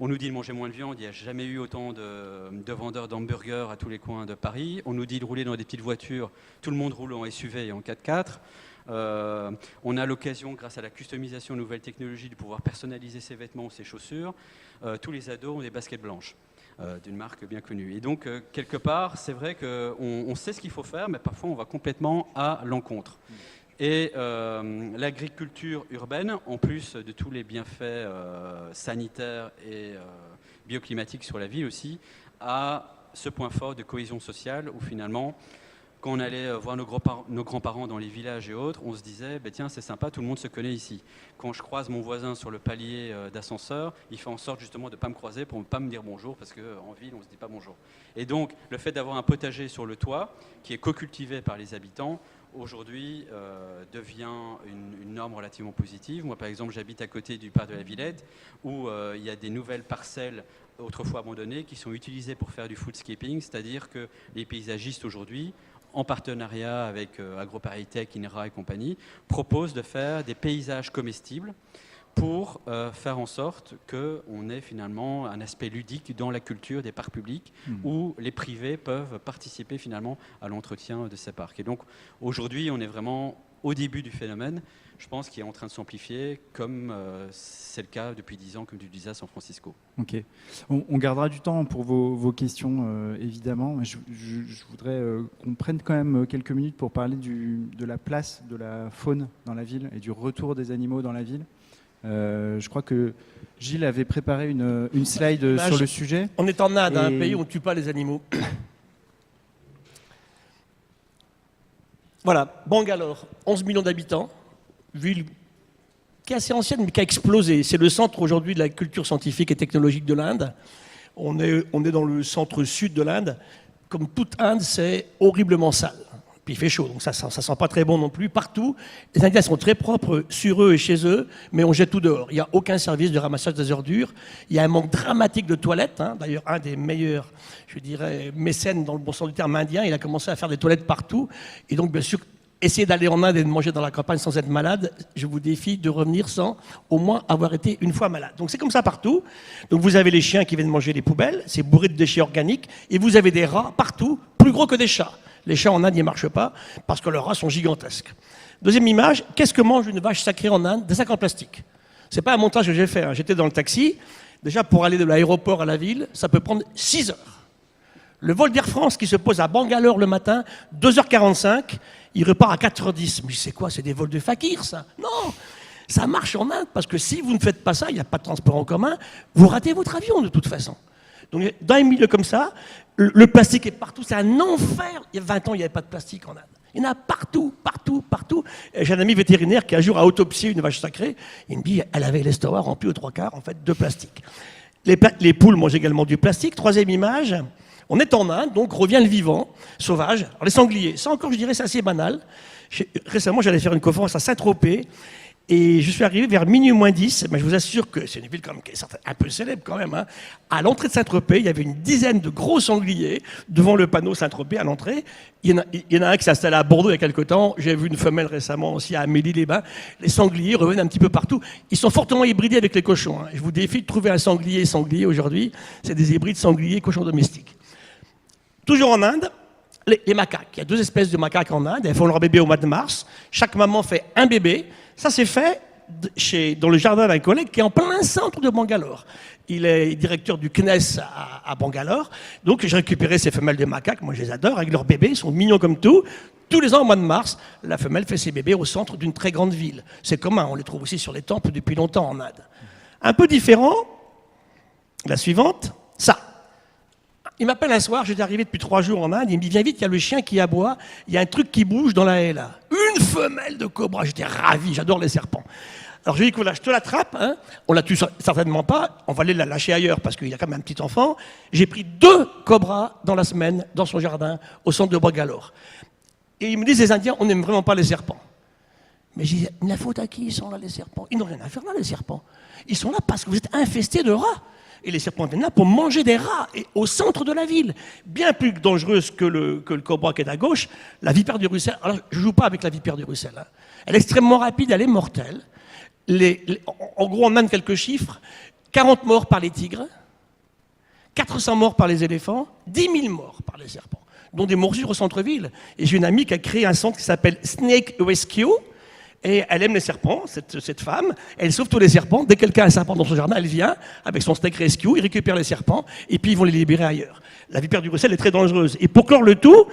On nous dit de manger moins de viande, il n'y a jamais eu autant de vendeurs d'hamburgers à tous les coins de Paris. On nous dit de rouler dans des petites voitures, tout le monde roule en SUV et en 4x4. On a l'occasion, grâce à la customisation de nouvelles technologies, de pouvoir personnaliser ses vêtements ou ses chaussures. Tous les ados ont des baskets blanches d'une marque bien connue. Et donc, quelque part, c'est vrai qu'on sait ce qu'il faut faire, mais parfois on va complètement à l'encontre. Et l'agriculture urbaine, en plus de tous les bienfaits sanitaires et bioclimatiques sur la ville aussi, a ce point fort de cohésion sociale où finalement, quand on allait voir nos grands-parents dans les villages et autres, on se disait, bah, tiens, c'est sympa, tout le monde se connaît ici. Quand je croise mon voisin sur le palier d'ascenseur, il fait en sorte justement de ne pas me croiser pour ne pas me dire bonjour, parce qu'en ville, on ne se dit pas bonjour. Et donc, le fait d'avoir un potager sur le toit, qui est co-cultivé par les habitants, aujourd'hui devient une norme relativement positive. Moi, par exemple, j'habite à côté du parc de la Villette, où il y a des nouvelles parcelles autrefois abandonnées qui sont utilisées pour faire du foodscaping, c'est-à-dire que les paysagistes aujourd'hui, en partenariat avec AgroParisTech, INRA et compagnie, proposent de faire des paysages comestibles pour faire en sorte qu'on ait finalement un aspect ludique dans la culture des parcs publics où les privés peuvent participer finalement à l'entretien de ces parcs. Et donc aujourd'hui, on est vraiment au début du phénomène, je pense, qui est en train de s'amplifier, comme c'est le cas depuis 10 ans, comme tu disais à San Francisco. Ok. On gardera du temps pour vos questions, évidemment. Je voudrais qu'on prenne quand même quelques minutes pour parler de la place de la faune dans la ville et du retour des animaux dans la ville. Je crois que Gilles avait préparé une slide sur le sujet. On est en Inde, un pays où on ne tue pas les animaux. Voilà, Bangalore, 11 millions d'habitants, ville qui est assez ancienne mais qui a explosé. C'est le centre aujourd'hui de la culture scientifique et technologique de l'Inde. On est dans le centre-sud de l'Inde. Comme toute Inde, c'est horriblement sale. Puis il fait chaud, donc ça sent pas très bon non plus. Partout, les Indiens sont très propres sur eux et chez eux, mais on jette tout dehors. Il n'y a aucun service de ramassage des ordures. Il y a un manque dramatique de toilettes. D'ailleurs, un des meilleurs, je dirais, mécènes dans le bon sens du terme indien, il a commencé à faire des toilettes partout. Et donc, bien sûr, essayer d'aller en Inde et de manger dans la campagne sans être malade, je vous défie de revenir sans au moins avoir été une fois malade. Donc c'est comme ça partout. Donc vous avez les chiens qui viennent manger les poubelles, c'est bourré de déchets organiques, et vous avez des rats partout, plus gros que des chats. Les chats en Inde, ils ne marchent pas parce que leurs rats sont gigantesques. Deuxième image, qu'est-ce que mange une vache sacrée en Inde? Des sacs en plastique. C'est pas un montage que j'ai fait. J'étais dans le taxi. Déjà, pour aller de l'aéroport à la ville, ça peut prendre 6 heures. Le vol d'Air France qui se pose à Bangalore le matin, 2h45, il repart à 4h10. Mais c'est quoi? C'est des vols de fakir, ça? Non! Ça marche en Inde, parce que si vous ne faites pas ça, il n'y a pas de transport en commun, vous ratez votre avion de toute façon. Donc dans un milieu comme ça, le plastique est partout, c'est un enfer. Il y a 20 ans, il n'y avait pas de plastique en Inde. Il y en a partout, partout, partout. J'ai un ami vétérinaire qui un jour a autopsié une vache sacrée. Il me dit, elle avait l'estomac rempli aux 3/4 en fait, de plastique. Les poules mangent également du plastique. Troisième image, on est en Inde, donc revient le vivant, sauvage. Alors les sangliers, ça encore je dirais c'est assez banal. Récemment j'allais faire une conférence à Saint-Tropez et je suis arrivé vers minuit moins 10, mais je vous assure que c'est une ville comme, qui est un peu célèbre quand même. À l'entrée de Saint-Tropez, il y avait une dizaine de gros sangliers devant le panneau Saint-Tropez à l'entrée. Il y en a un qui s'est installé à Bordeaux il y a quelque temps. J'ai vu une femelle récemment aussi à Amélie-les-Bains. Les sangliers reviennent un petit peu partout. Ils sont fortement hybridés avec les cochons. Je vous défie de trouver un sanglier aujourd'hui. C'est des hybrides sangliers cochons domestiques. Toujours en Inde, les macaques. Il y a 2 espèces de macaques en Inde. Elles font leur bébé au mois de mars. Chaque maman fait un bébé. Ça, c'est fait dans le jardin d'un collègue qui est en plein centre de Bangalore. Il est directeur du CNES à Bangalore. Donc, j'ai récupéré ces femelles de macaques. Moi, je les adore. Avec leurs bébés, ils sont mignons comme tout. Tous les ans, au mois de mars, la femelle fait ses bébés au centre d'une très grande ville. C'est commun. On les trouve aussi sur les temples depuis longtemps en Inde. Un peu différent, la suivante, ça. Il m'appelle un soir, j'étais arrivé depuis 3 jours en Inde, il me dit viens vite, il y a le chien qui aboie, il y a un truc qui bouge dans la haie là. Une femelle de cobra, j'étais ravi, j'adore les serpents. Alors je lui ai dit voilà, je te l'attrape, hein. On la tue certainement pas, on va aller la lâcher ailleurs parce qu'il y a quand même un petit enfant. J'ai pris 2 cobras dans la semaine dans son jardin au centre de Bangalore. Et ils me disent les Indiens, on n'aime vraiment pas les serpents. Mais j'ai dit, la faute à qui ils sont là les serpents? Ils n'ont rien à faire là les serpents. Ils sont là parce que vous êtes infestés de rats. Et les serpents viennent là pour manger des rats et au centre de la ville. Bien plus dangereuse que le cobra qui est à gauche, la vipère du Russell. Alors, je ne joue pas avec la vipère du Russell. Hein. Elle est extrêmement rapide, elle est mortelle. En gros, on donne quelques chiffres. 40 morts par les tigres, 400 morts par les éléphants, 10 000 morts par les serpents, dont des morsures au centre-ville. Et j'ai une amie qui a créé un centre qui s'appelle Snake Rescue. Et elle aime les serpents, cette femme. Elle sauve tous les serpents. Dès que quelqu'un a un serpent dans son jardin, elle vient avec son Snake Rescue, il récupère les serpents et puis ils vont les libérer ailleurs. La vipère du Russell est très dangereuse. Et pour clore le tout,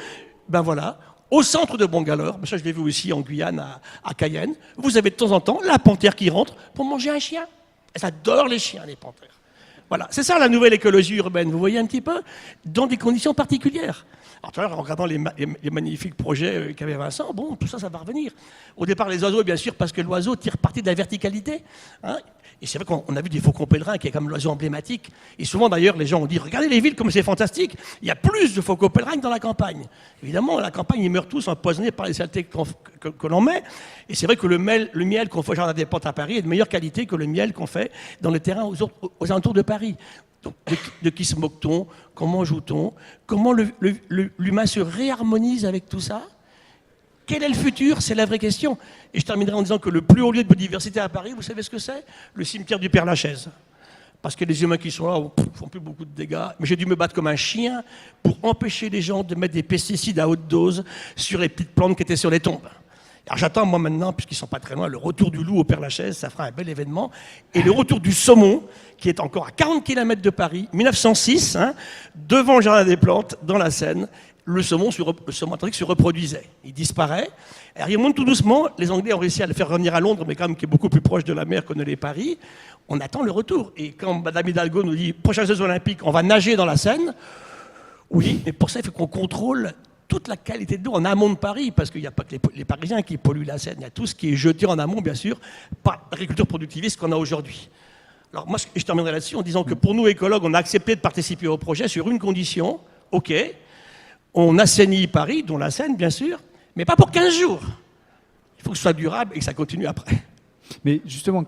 ben voilà, au centre de Bangalore, ça je l'ai vu aussi en Guyane, à Cayenne, vous avez de temps en temps la panthère qui rentre pour manger un chien. Elles adorent les chiens, les panthères. Voilà, c'est ça la nouvelle écologie urbaine, vous voyez un petit peu, dans des conditions particulières. Alors, tout à l'heure, en regardant les magnifiques projets qu'avait Vincent, bon, tout ça, ça va revenir. Au départ, les oiseaux, bien sûr, parce que l'oiseau tire parti de la verticalité. Hein. Et c'est vrai qu'on a vu des faucons pèlerins, qui est comme l'oiseau emblématique. Et souvent, d'ailleurs, les gens ont dit, regardez les villes, comme c'est fantastique. Il y a plus de faucons pèlerins que dans la campagne. Évidemment, la campagne, ils meurent tous empoisonnés par les saletés que l'on met. Et c'est vrai que le miel qu'on fait au Jardin des Plantes à Paris est de meilleure qualité que le miel qu'on fait dans les terrains aux alentours de Paris. Donc, de qui se moque-t-on? Comment joue-t-on? Comment l'humain se réharmonise avec tout ça? Quel est le futur? C'est la vraie question. Et je terminerai en disant que le plus haut lieu de biodiversité à Paris, vous savez ce que c'est? Le cimetière du Père-Lachaise. Parce que les humains qui sont là font plus beaucoup de dégâts. Mais j'ai dû me battre comme un chien pour empêcher les gens de mettre des pesticides à haute dose sur les petites plantes qui étaient sur les tombes. Alors j'attends, moi maintenant, puisqu'ils ne sont pas très loin, le retour du loup au Père-Lachaise, ça fera un bel événement. Et le retour du saumon, qui est encore à 40 km de Paris, 1906, hein, devant le Jardin des Plantes, dans la Seine, le saumon atlantique se reproduisait. Il disparaît. Alors il monte tout doucement. Les Anglais ont réussi à le faire revenir à Londres, mais quand même qui est beaucoup plus proche de la mer que ne l'est Paris. On attend le retour. Et quand Madame Hidalgo nous dit, prochains Jeux Olympiques, on va nager dans la Seine, oui, mais pour ça, il faut qu'on contrôle toute la qualité de l'eau en amont de Paris, parce qu'il n'y a pas que les Parisiens qui polluent la Seine, il y a tout ce qui est jeté en amont, bien sûr, par l'agriculture productiviste qu'on a aujourd'hui. Alors moi, je terminerai là-dessus en disant que pour nous, écologues, on a accepté de participer au projet sur une condition, ok, on assainit Paris, dont la Seine, bien sûr, mais pas pour 15 jours. Il faut que ce soit durable et que ça continue après. Mais justement,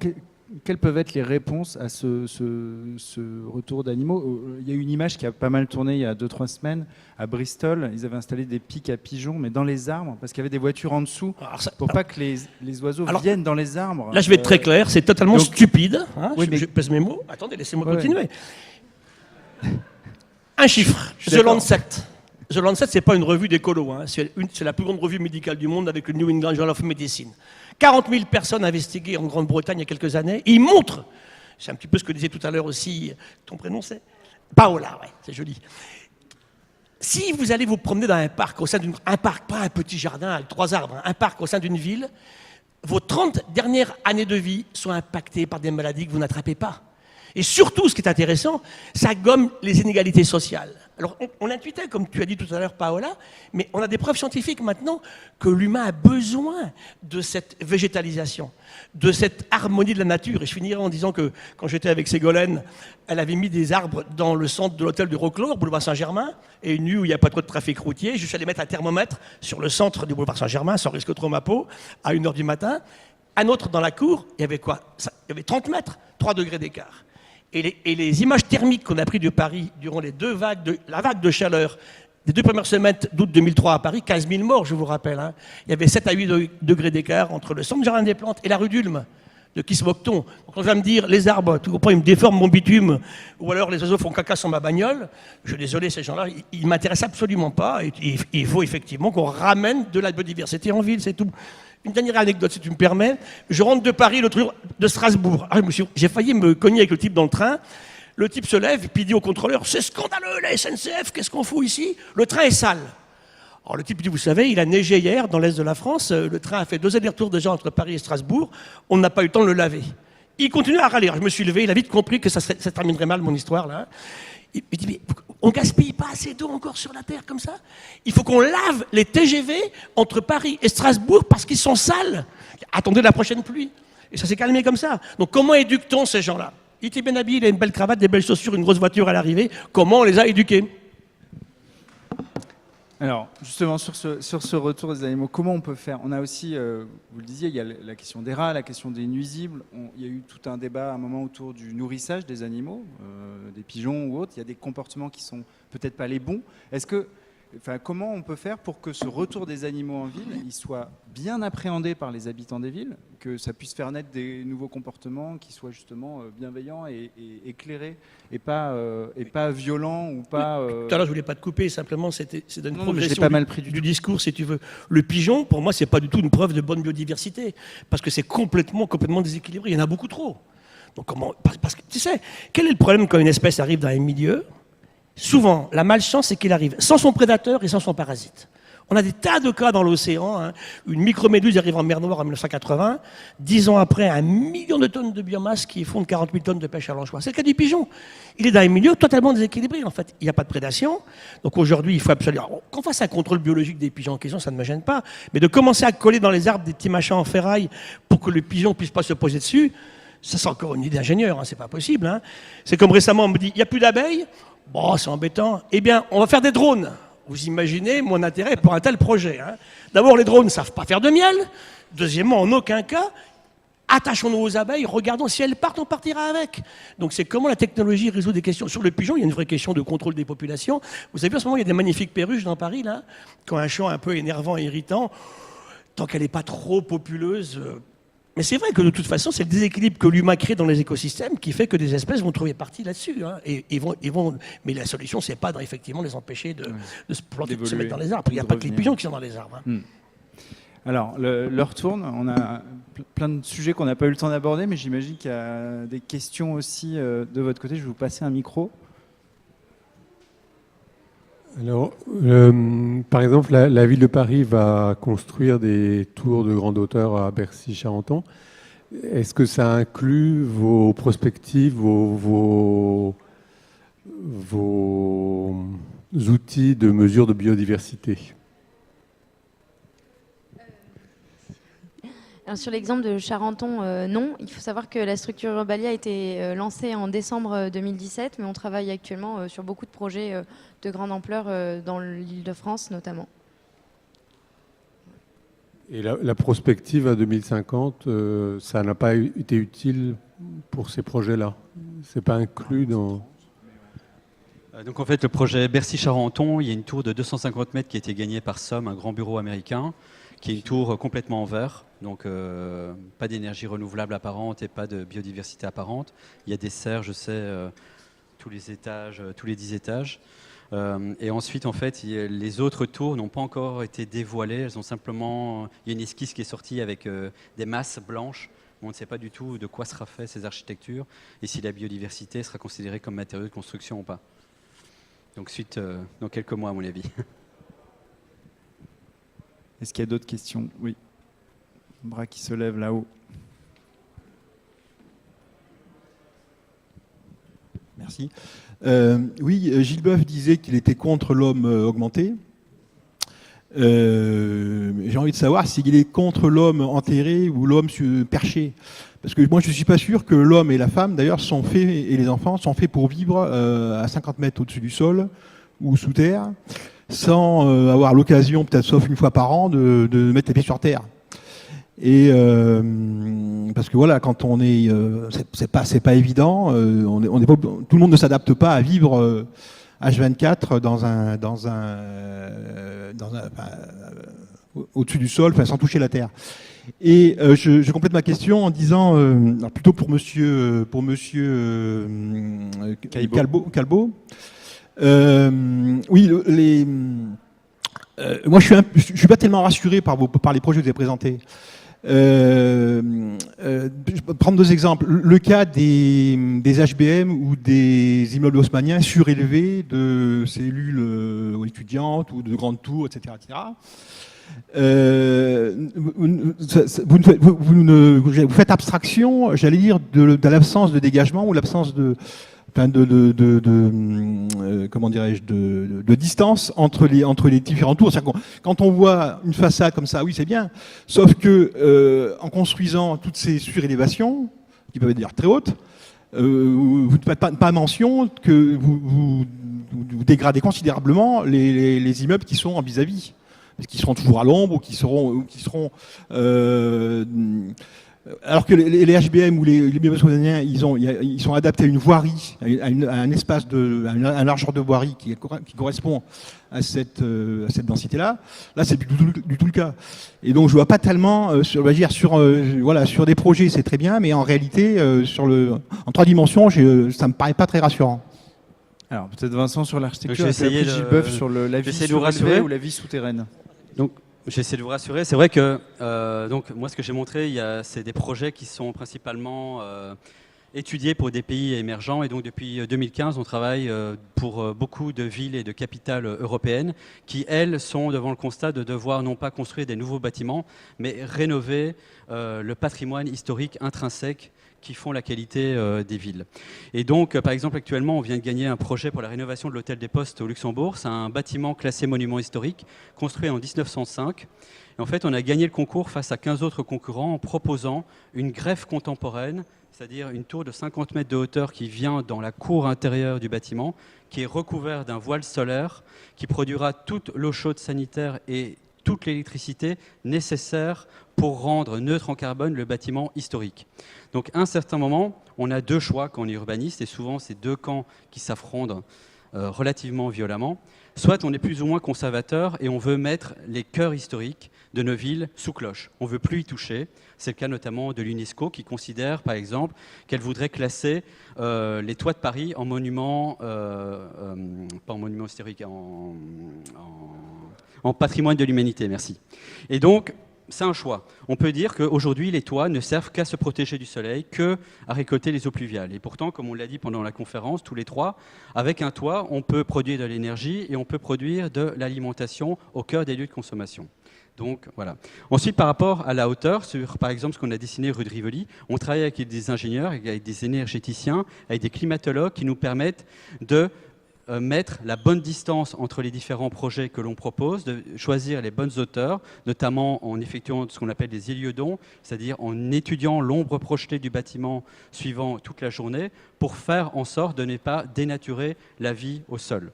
quelles peuvent être les réponses à ce retour d'animaux? Il y a une image qui a pas mal tourné il y a 2-3 semaines à Bristol. Ils avaient installé des pics à pigeons, mais dans les arbres, parce qu'il y avait des voitures en dessous, pour pas que les oiseaux viennent dans les arbres. Là, je vais être très clair, c'est totalement stupide. Hein, oui, je pèse mes mots. Attendez, laissez-moi continuer. Un chiffre, The Lancet. The Lancet, ce n'est pas une revue d'écolo, hein. C'est la plus grande revue médicale du monde avec le New England Journal of Medicine. 40 000 personnes investiguées en Grande-Bretagne il y a quelques années. Et ils montrent, c'est un petit peu ce que disait tout à l'heure aussi, ton prénom c'est Paola, ouais, c'est joli. Si vous allez vous promener dans un parc, au sein un parc, pas un petit jardin avec 3 arbres, hein, un parc au sein d'une ville, vos 30 dernières années de vie sont impactées par des maladies que vous n'attrapez pas. Et surtout, ce qui est intéressant, ça gomme les inégalités sociales. Alors, on l'intuitait, comme tu as dit tout à l'heure, Paola, mais on a des preuves scientifiques maintenant que l'humain a besoin de cette végétalisation, de cette harmonie de la nature. Et je finirai en disant que quand j'étais avec Ségolène, elle avait mis des arbres dans le centre de l'hôtel du Roquelaure, boulevard Saint-Germain, et une nuit où il n'y a pas trop de trafic routier, je suis allé mettre un thermomètre sur le centre du boulevard Saint-Germain, sans risque trop ma peau, à 1h du matin. Un autre dans la cour, il y avait quoi? Il y avait 30 mètres, 3 degrés d'écart. Et les images thermiques qu'on a prises de Paris durant la vague de chaleur des 2 premières semaines d'août 2003 à Paris, 15 000 morts, je vous rappelle. Hein. Il y avait 7 à 8 degrés d'écart entre le centre Jardin des Plantes et la rue d'Ulm. De qui se moque-t-on? Quand on va me dire les arbres, tu comprends, ils me déforment mon bitume, ou alors les oiseaux font caca sur ma bagnole, je suis désolé, ces gens-là, ils ne m'intéressent absolument pas. Et il faut effectivement qu'on ramène de la biodiversité en ville, c'est tout. Une dernière anecdote, si tu me permets. Je rentre de Paris, l'autre jour, de Strasbourg. Ah, j'ai failli me cogner avec le type dans le train. Le type se lève et puis il dit au contrôleur, c'est scandaleux, la SNCF, qu'est-ce qu'on fout ici? Le train est sale. Alors le type dit, vous savez, il a neigé hier dans l'est de la France, le train a fait 2 allers-retours déjà entre Paris et Strasbourg, on n'a pas eu le temps de le laver. Il continue à râler. Alors, je me suis levé, il a vite compris que ça terminerait mal, mon histoire, là. Il dit, mais on gaspille pas assez d'eau encore sur la Terre comme ça? Il faut qu'on lave les TGV entre Paris et Strasbourg parce qu'ils sont sales. Attendez la prochaine pluie. Et ça s'est calmé comme ça. Donc comment éduque-t-on ces gens-là? Il était bien habillé, il a une belle cravate, des belles chaussures, une grosse voiture à l'arrivée. Comment on les a éduqués? Alors, justement, sur ce retour des animaux, comment on peut faire? On a aussi, vous le disiez, il y a la question des rats, la question des nuisibles. Il y a eu tout un débat à un moment autour du nourrissage des animaux, des pigeons ou autres. Il y a des comportements qui sont peut-être pas les bons. Comment on peut faire pour que ce retour des animaux en ville, il soit bien appréhendé par les habitants des villes, que ça puisse faire naître des nouveaux comportements qui soient justement bienveillants et éclairés, et pas violents ou pas... Tout à l'heure, je voulais pas te couper, simplement, c'est une progression pas mal pris du discours, si tu veux. Le pigeon, pour moi, c'est pas du tout une preuve de bonne biodiversité, parce que c'est complètement déséquilibré. Il y en a beaucoup trop. Donc parce que, tu sais, quel est le problème quand une espèce arrive dans un milieu? Souvent, la malchance, c'est qu'il arrive sans son prédateur et sans son parasite. On a des tas de cas dans l'océan. Hein. Une microméduse arrive en mer Noire en 1980. 10 ans après, 1 million de tonnes de biomasse qui font 40 000 tonnes de pêche à l'anchois. C'est le cas du pigeon. Il est dans un milieu totalement déséquilibré, en fait. Il n'y a pas de prédation. Donc aujourd'hui, il faut absolument... Qu'on fasse un contrôle biologique des pigeons en question, ça ne me gêne pas. Mais de commencer à coller dans les arbres des petits machins en ferraille pour que le pigeon ne puisse pas se poser dessus, ça, c'est encore une idée d'ingénieur. Hein. C'est pas possible. Hein. C'est comme récemment, on me dit, il n'y a plus d'abeilles. Bon, c'est embêtant. Eh bien, on va faire des drones. Vous imaginez mon intérêt pour un tel projet. Hein. D'abord, les drones ne savent pas faire de miel. Deuxièmement, en aucun cas, attachons-nous aux abeilles, regardons si elles partent, on partira avec. Donc c'est comment la technologie résout des questions. Sur le pigeon, il y a une vraie question de contrôle des populations. Vous savez, en ce moment, il y a des magnifiques perruches dans Paris, là, qui ont un chant un peu énervant et irritant. Tant qu'elle n'est pas trop populeuse... Mais c'est vrai que de toute façon, c'est le déséquilibre que l'humain crée dans les écosystèmes qui fait que des espèces vont trouver partie là-dessus. Hein, mais la solution, c'est pas effectivement les empêcher de se planter, de se mettre dans les arbres. Il n'y a pas que les pigeons qui sont dans les arbres. Hein. Alors, l'heure tourne. On a plein de sujets qu'on n'a pas eu le temps d'aborder, mais j'imagine qu'il y a des questions aussi de votre côté. Je vais vous passer un micro. Alors, par exemple, la ville de Paris va construire des tours de grande hauteur à Bercy-Charenton. Est-ce que ça inclut vos prospectives, vos outils de mesure de biodiversité? Alors, sur l'exemple de Charenton, non. Il faut savoir que la structure Urbalia a été lancée en décembre 2017, mais on travaille actuellement sur beaucoup de projets de grande ampleur dans l'Île-de-France notamment. Et la prospective à 2050, ça n'a pas été utile pour ces projets-là? C'est pas inclus dans... Donc en fait, le projet Bercy-Charenton, il y a une tour de 250 mètres qui a été gagnée par Somme, un grand bureau américain, qui est une tour complètement en verre, donc pas d'énergie renouvelable apparente et pas de biodiversité apparente. Il y a des serres, je sais, tous les étages, tous les 10 étages. Et ensuite, en fait, les autres tours n'ont pas encore été dévoilées. Elles ont simplement... Il y a une esquisse qui est sortie avec des masses blanches. On ne sait pas du tout de quoi sera fait ces architectures et si la biodiversité sera considérée comme matériau de construction ou pas. Donc suite dans quelques mois, à mon avis. Est-ce qu'il y a d'autres questions? Oui. Un bras qui se lève là-haut. Merci. Oui, Gilles Boeuf disait qu'il était contre l'homme augmenté. J'ai envie de savoir s'il est contre l'homme enterré ou l'homme perché. Parce que moi, je ne suis pas sûr que l'homme et la femme, d'ailleurs, sont faits, et les enfants, sont faits pour vivre à 50 mètres au-dessus du sol ou sous terre, sans avoir l'occasion, peut-être sauf une fois par an, de mettre les pieds sur terre. Et parce que voilà, quand on est, c'est pas évident. On est pas, tout le monde ne s'adapte pas à vivre au-dessus du sol, enfin sans toucher la terre. Et je complète ma question en disant, alors plutôt pour Monsieur Calbo. Oui, moi je suis pas tellement rassuré par les projets que vous avez présentés. Je vais prendre 2 exemples. Le cas des HBM ou des immeubles haussmanniens surélevés de cellules étudiantes ou de grandes tours, etc. Vous faites abstraction, j'allais dire, de l'absence de dégagement ou l'absence comment dirais-je, de distance entre les différents tours. Quand on voit une façade comme ça, oui, c'est bien. Sauf que en construisant toutes ces surélévations, qui peuvent être d'ailleurs très hautes, vous ne faites pas mention que vous dégradez considérablement les immeubles qui sont en vis-à-vis, qui seront toujours à l'ombre ou qui seront alors que les HBM ou les immeubles haussmanniens, ils sont adaptés à une voirie, à un espace à une largeur de voirie qui correspond à cette densité-là. Là, c'est du tout le cas. Et donc, je vois pas tellement sur des projets, c'est très bien, mais en réalité, en 3 dimensions, ça me paraît pas très rassurant. Alors, peut-être Vincent sur l'architecture, et essayer puis Gilles Boeuf sur la vie surélevée ou la vie souterraine. Donc, j'essaie de vous rassurer. C'est vrai que donc moi, ce que j'ai montré, c'est des projets qui sont principalement étudiés pour des pays émergents. Et donc, depuis 2015, on travaille pour beaucoup de villes et de capitales européennes qui, elles, sont devant le constat de devoir non pas construire des nouveaux bâtiments, mais rénover le patrimoine historique intrinsèque qui font la qualité des villes. Et donc, par exemple, actuellement, on vient de gagner un projet pour la rénovation de l'Hôtel des Postes au Luxembourg. C'est un bâtiment classé monument historique, construit en 1905. Et en fait, on a gagné le concours face à 15 autres concurrents en proposant une greffe contemporaine, c'est-à-dire une tour de 50 mètres de hauteur qui vient dans la cour intérieure du bâtiment, qui est recouvert d'un voile solaire, qui produira toute l'eau chaude sanitaire et toute l'électricité nécessaire pour rendre neutre en carbone le bâtiment historique. Donc à un certain moment, on a 2 choix quand on est urbaniste, et souvent c'est 2 camps qui s'affrontent relativement violemment. Soit on est plus ou moins conservateur et on veut mettre les cœurs historiques de nos villes sous cloche. On ne veut plus y toucher. C'est le cas notamment de l'UNESCO qui considère par exemple qu'elle voudrait classer les toits de Paris en monument, pas en monument historique, en patrimoine de l'humanité, merci. Et donc, c'est un choix. On peut dire qu'aujourd'hui, les toits ne servent qu'à se protéger du soleil, qu'à récolter les eaux pluviales. Et pourtant, comme on l'a dit pendant la conférence, tous les 3, avec un toit, on peut produire de l'énergie et on peut produire de l'alimentation au cœur des lieux de consommation. Donc, voilà. Ensuite, par rapport à la hauteur, sur par exemple ce qu'on a dessiné rue de Rivoli, on travaille avec des ingénieurs, avec des énergéticiens, avec des climatologues qui nous permettent de mettre la bonne distance entre les différents projets que l'on propose, de choisir les bonnes hauteurs, notamment en effectuant ce qu'on appelle des héliodons, c'est-à-dire en étudiant l'ombre projetée du bâtiment suivant toute la journée, pour faire en sorte de ne pas dénaturer la vie au sol.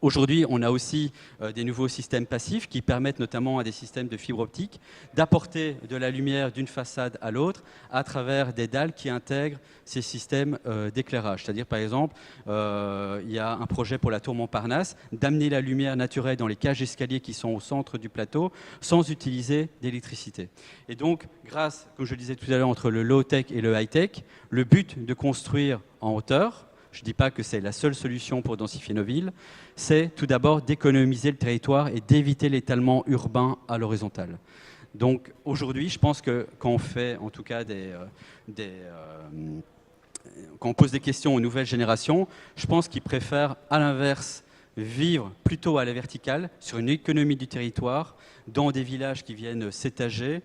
Aujourd'hui, on a aussi des nouveaux systèmes passifs qui permettent notamment à des systèmes de fibre optique d'apporter de la lumière d'une façade à l'autre à travers des dalles qui intègrent ces systèmes d'éclairage. C'est-à-dire, par exemple, il y a un projet pour la tour Montparnasse d'amener la lumière naturelle dans les cages d'escalier qui sont au centre du plateau sans utiliser d'électricité. Et donc, grâce, comme je le disais tout à l'heure, entre le low-tech et le high-tech, le but de construire en hauteur, je ne dis pas que c'est la seule solution pour densifier nos villes, c'est tout d'abord d'économiser le territoire et d'éviter l'étalement urbain à l'horizontale. Donc aujourd'hui, je pense que quand on fait en tout cas quand on pose des questions aux nouvelles générations, je pense qu'ils préfèrent à l'inverse vivre plutôt à la verticale, sur une économie du territoire, dans des villages qui viennent s'étager,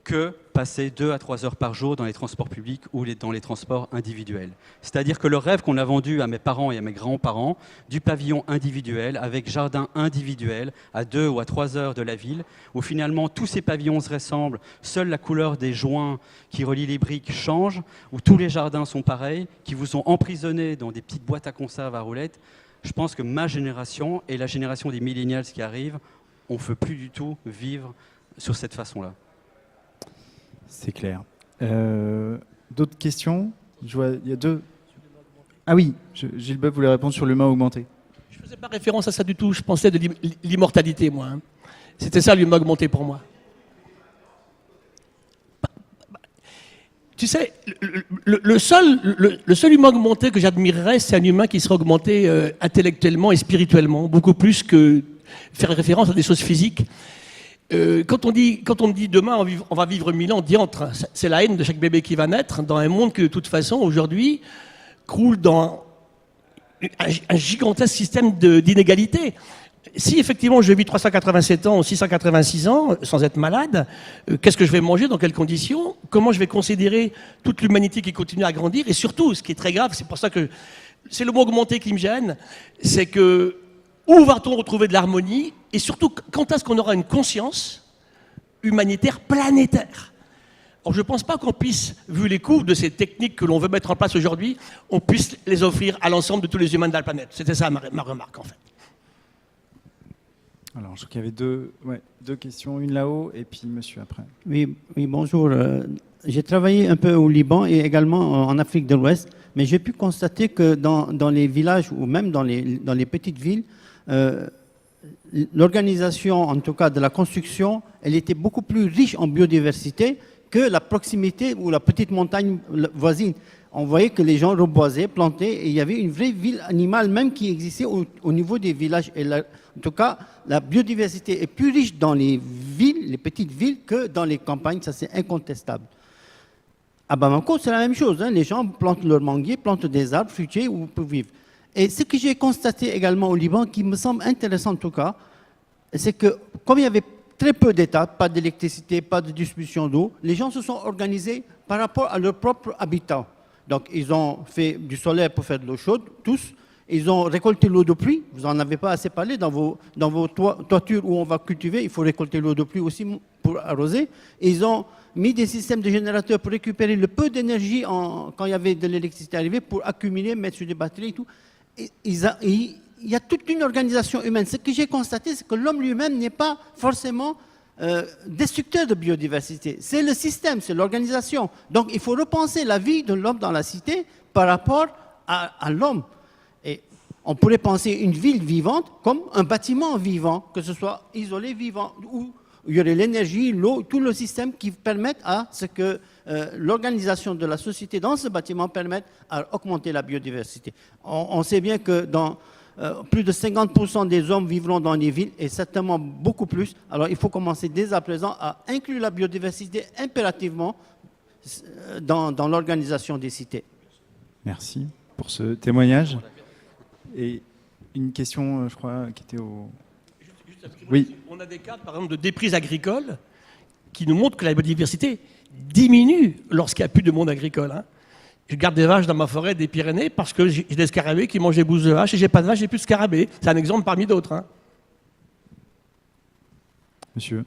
que passer 2 à 3 heures par jour dans les transports publics ou dans les transports individuels. C'est-à-dire que le rêve qu'on a vendu à mes parents et à mes grands-parents du pavillon individuel avec jardin individuel à 2 ou à 3 heures de la ville, où finalement tous ces pavillons se ressemblent, seule la couleur des joints qui relient les briques change, où tous les jardins sont pareils, qui vous ont emprisonnés dans des petites boîtes à conserve à roulettes. Je pense que ma génération et la génération des millennials qui arrivent, on ne veut plus du tout vivre sur cette façon-là. C'est clair. D'autres questions? Je vois, il y a 2. Ah oui, Gilles Boeuf voulait répondre sur l'humain augmenté. Je ne faisais pas référence à ça du tout. Je pensais de l'immortalité, moi. C'était ça l'humain augmenté pour moi. Tu sais, le seul humain augmenté que j'admirerais, c'est un humain qui serait augmenté intellectuellement et spirituellement, beaucoup plus que faire référence à des choses physiques. Quand on dit demain on va vivre 1000 ans, diantre, c'est la haine de chaque bébé qui va naître dans un monde qui de toute façon aujourd'hui croule dans un gigantesque système d'inégalité. Si effectivement je vis 387 ans ou 686 ans sans être malade, qu'est-ce que je vais manger, dans quelles conditions, comment je vais considérer toute l'humanité qui continue à grandir, et surtout, ce qui est très grave, c'est pour ça que c'est le mot augmenté qui me gêne, c'est que où va-t-on retrouver de l'harmonie, et surtout quand est-ce qu'on aura une conscience humanitaire planétaire. Alors je ne pense pas qu'on puisse, vu les coûts de ces techniques que l'on veut mettre en place aujourd'hui, on puisse les offrir à l'ensemble de tous les humains de la planète. C'était ça ma remarque en fait. Alors, je crois qu'il y avait deux questions, une là-haut et puis monsieur après. Oui, bonjour. J'ai travaillé un peu au Liban et également en Afrique de l'Ouest, mais j'ai pu constater que dans les villages ou même dans les petites villes, l'organisation, en tout cas de la construction, elle était beaucoup plus riche en biodiversité que la proximité ou la petite montagne voisine. On voyait que les gens reboisaient, plantaient, et il y avait une vraie ville animale même qui existait au niveau des villages. Et en tout cas, la biodiversité est plus riche dans les villes, les petites villes, que dans les campagnes, ça c'est incontestable. À Bamako, c'est la même chose, hein. Les gens plantent leurs manguiers, plantent des arbres fruitiers où ils peuvent vivre. Et ce que j'ai constaté également au Liban, qui me semble intéressant en tout cas, c'est que comme il y avait très peu d'État, pas d'électricité, pas de distribution d'eau, les gens se sont organisés par rapport à leur propre habitat. Donc, ils ont fait du solaire pour faire de l'eau chaude, tous. Ils ont récolté l'eau de pluie. Vous n'en avez pas assez parlé dans vos toitures où on va cultiver. Il faut récolter l'eau de pluie aussi pour arroser. Ils ont mis des systèmes de générateurs pour récupérer le peu d'énergie quand il y avait de l'électricité arrivée pour accumuler, mettre sur des batteries et tout. Il y a toute une organisation humaine. Ce que j'ai constaté, c'est que l'homme lui-même n'est pas forcément destructeur de biodiversité. C'est le système, c'est l'organisation. Donc il faut repenser la vie de l'homme dans la cité par rapport à l'homme. Et on pourrait penser une ville vivante comme un bâtiment vivant, que ce soit isolé, vivant, où il y aurait l'énergie, l'eau, tout le système qui permettent à ce que l'organisation de la société dans ce bâtiment permette à augmenter la biodiversité. On sait bien que dans plus de 50% des hommes vivront dans les villes et certainement beaucoup plus. Alors il faut commencer dès à présent à inclure la biodiversité impérativement dans l'organisation des cités. Merci pour ce témoignage. Et une question, je crois, qui était au... Oui. On a des cas, par exemple, de déprise agricole qui nous montrent que la biodiversité diminue lorsqu'il n'y a plus de monde agricole. Hein. Je garde des vaches dans ma forêt des Pyrénées parce que j'ai des scarabées qui mangent des bouses de vache et j'ai pas de vaches, j'ai plus de scarabées. C'est un exemple parmi d'autres. Hein. Monsieur.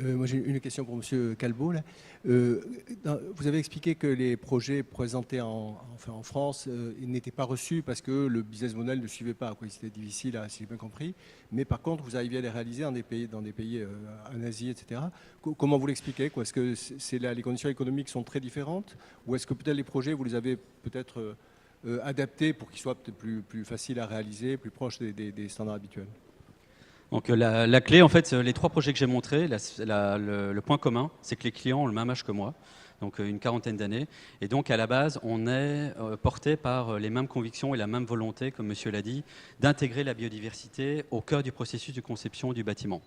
Moi, j'ai une question pour Monsieur Calbo. Là. Vous avez expliqué que les projets présentés en France n'étaient pas reçus parce que le business model ne suivait pas. C'était difficile, si j'ai bien compris. Mais par contre, vous arriviez à les réaliser dans des pays en Asie, etc. Comment vous l'expliquez? Est-ce que les conditions économiques sont très différentes? Ou est-ce que peut-être les projets, vous les avez peut-être adaptés pour qu'ils soient peut-être plus faciles à réaliser, plus proches des standards habituels? Donc la clé, en fait, les trois projets que j'ai montrés, le point commun, c'est que les clients ont le même âge que moi, donc une quarantaine d'années. Et donc à la base, on est porté par les mêmes convictions et la même volonté, comme monsieur l'a dit, d'intégrer la biodiversité au cœur du processus de conception du bâtiment.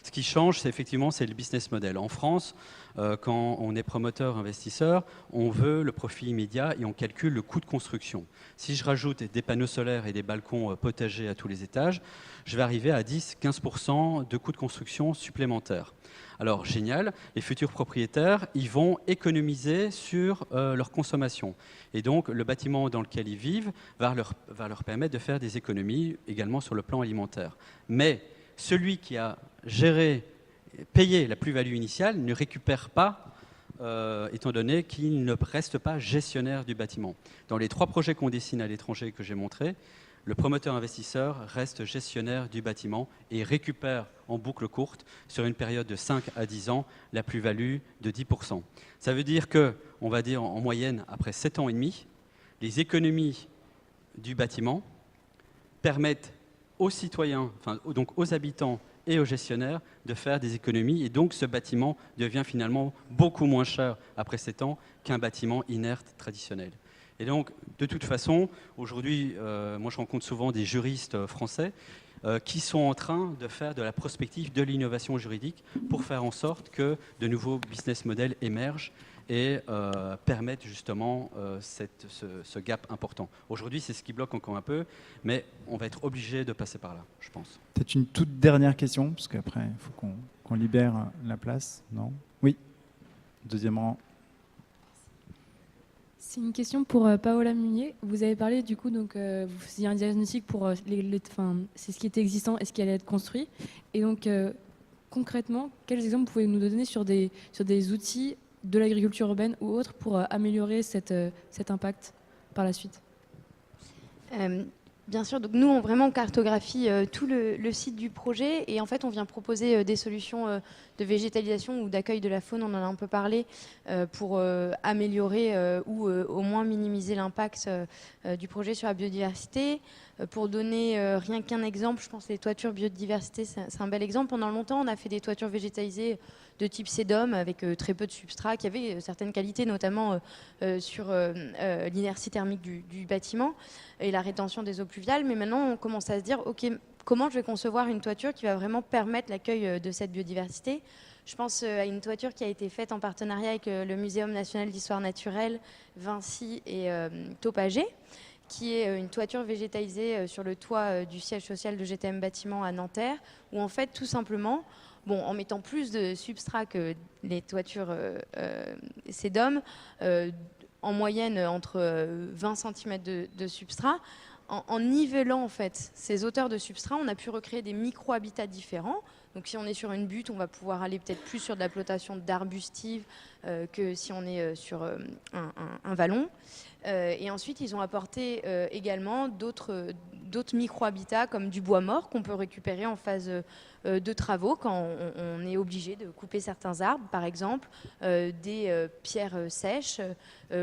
Ce qui change, c'est le business model. En France, quand on est promoteur, investisseur, on veut le profit immédiat et on calcule le coût de construction. Si je rajoute des panneaux solaires et des balcons potagers à tous les étages, je vais arriver à 10-15% de coûts de construction supplémentaires. Alors, génial, les futurs propriétaires, ils vont économiser sur leur consommation. Et donc, le bâtiment dans lequel ils vivent va leur permettre de faire des économies également sur le plan alimentaire. Mais celui qui a payé la plus-value initiale ne récupère pas, étant donné qu'il ne reste pas gestionnaire du bâtiment. Dans les trois projets qu'on dessine à l'étranger que j'ai montrés, le promoteur-investisseur reste gestionnaire du bâtiment et récupère en boucle courte, sur une période de 5 à 10 ans, la plus-value de 10%. Ça veut dire que, on va dire en moyenne, après 7 ans et demi, les économies du bâtiment permettent aux citoyens, donc aux habitants et aux gestionnaires de faire des économies. Et donc, ce bâtiment devient finalement beaucoup moins cher après 7 ans qu'un bâtiment inerte traditionnel. Et donc, de toute façon, aujourd'hui, moi je rencontre souvent des juristes français qui sont en train de faire de la prospective, de l'innovation juridique pour faire en sorte que de nouveaux business models émergent et permettent justement ce gap important. Aujourd'hui, c'est ce qui bloque encore un peu, mais on va être obligé de passer par là, je pense. Peut-être une toute dernière question, parce qu'après, il faut qu'on libère la place. Non? Oui. Deuxième rang. C'est une question pour Paola Munier. Vous avez parlé du coup, donc vous faisiez un diagnostic pour c'est ce qui était existant et ce qui allait être construit. Et donc concrètement, quels exemples pouvez-vous nous donner sur des outils de l'agriculture urbaine ou autres pour améliorer cet impact par la suite? Bien sûr, donc nous on vraiment cartographie tout le site du projet et en fait on vient proposer des solutions de végétalisation ou d'accueil de la faune, on en a un peu parlé, pour améliorer ou au moins minimiser l'impact du projet sur la biodiversité. Pour donner rien qu'un exemple, je pense que les toitures biodiversité, c'est un bel exemple. Pendant longtemps, on a fait des toitures végétalisées de type sédum avec très peu de substrat qui avaient certaines qualités, notamment sur l'inertie thermique du bâtiment et la rétention des eaux pluviales. Mais maintenant, on commence à se dire, OK, comment je vais concevoir une toiture qui va vraiment permettre l'accueil de cette biodiversité? Je pense à une toiture qui a été faite en partenariat avec le Muséum national d'histoire naturelle, Vinci et Topagé, qui est une toiture végétalisée sur le toit du siège social de GTM Bâtiment à Nanterre, où en fait, tout simplement, en mettant plus de substrat que les toitures sédum, en moyenne entre 20 cm de substrat, en nivelant en fait ces hauteurs de substrat, on a pu recréer des micro-habitats différents. Donc si on est sur une butte, on va pouvoir aller peut-être plus sur de la plantation d'arbustive que si on est sur un vallon. Et ensuite, ils ont apporté également d'autres micro-habitats comme du bois mort qu'on peut récupérer en phase de travaux quand on est obligé de couper certains arbres, par exemple, des pierres sèches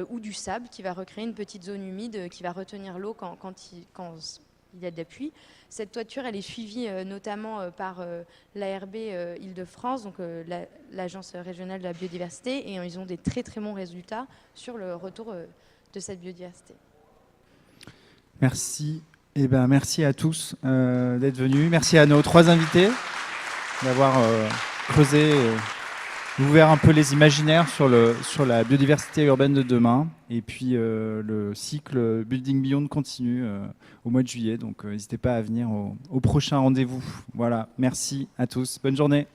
ou du sable qui va recréer une petite zone humide qui va retenir l'eau quand il y a de la pluie. Cette toiture, elle est suivie notamment par l'ARB Île-de-France, donc l'Agence régionale de la biodiversité, et ils ont des très très bons résultats sur le retour de cette biodiversité. Merci. Merci à tous d'être venus. Merci à nos 3 invités d'avoir creusé, ouvert un peu les imaginaires sur la biodiversité urbaine de demain. Et puis le cycle Building Beyond continue au mois de juillet. Donc n'hésitez pas à venir au prochain rendez-vous. Voilà, merci à tous. Bonne journée.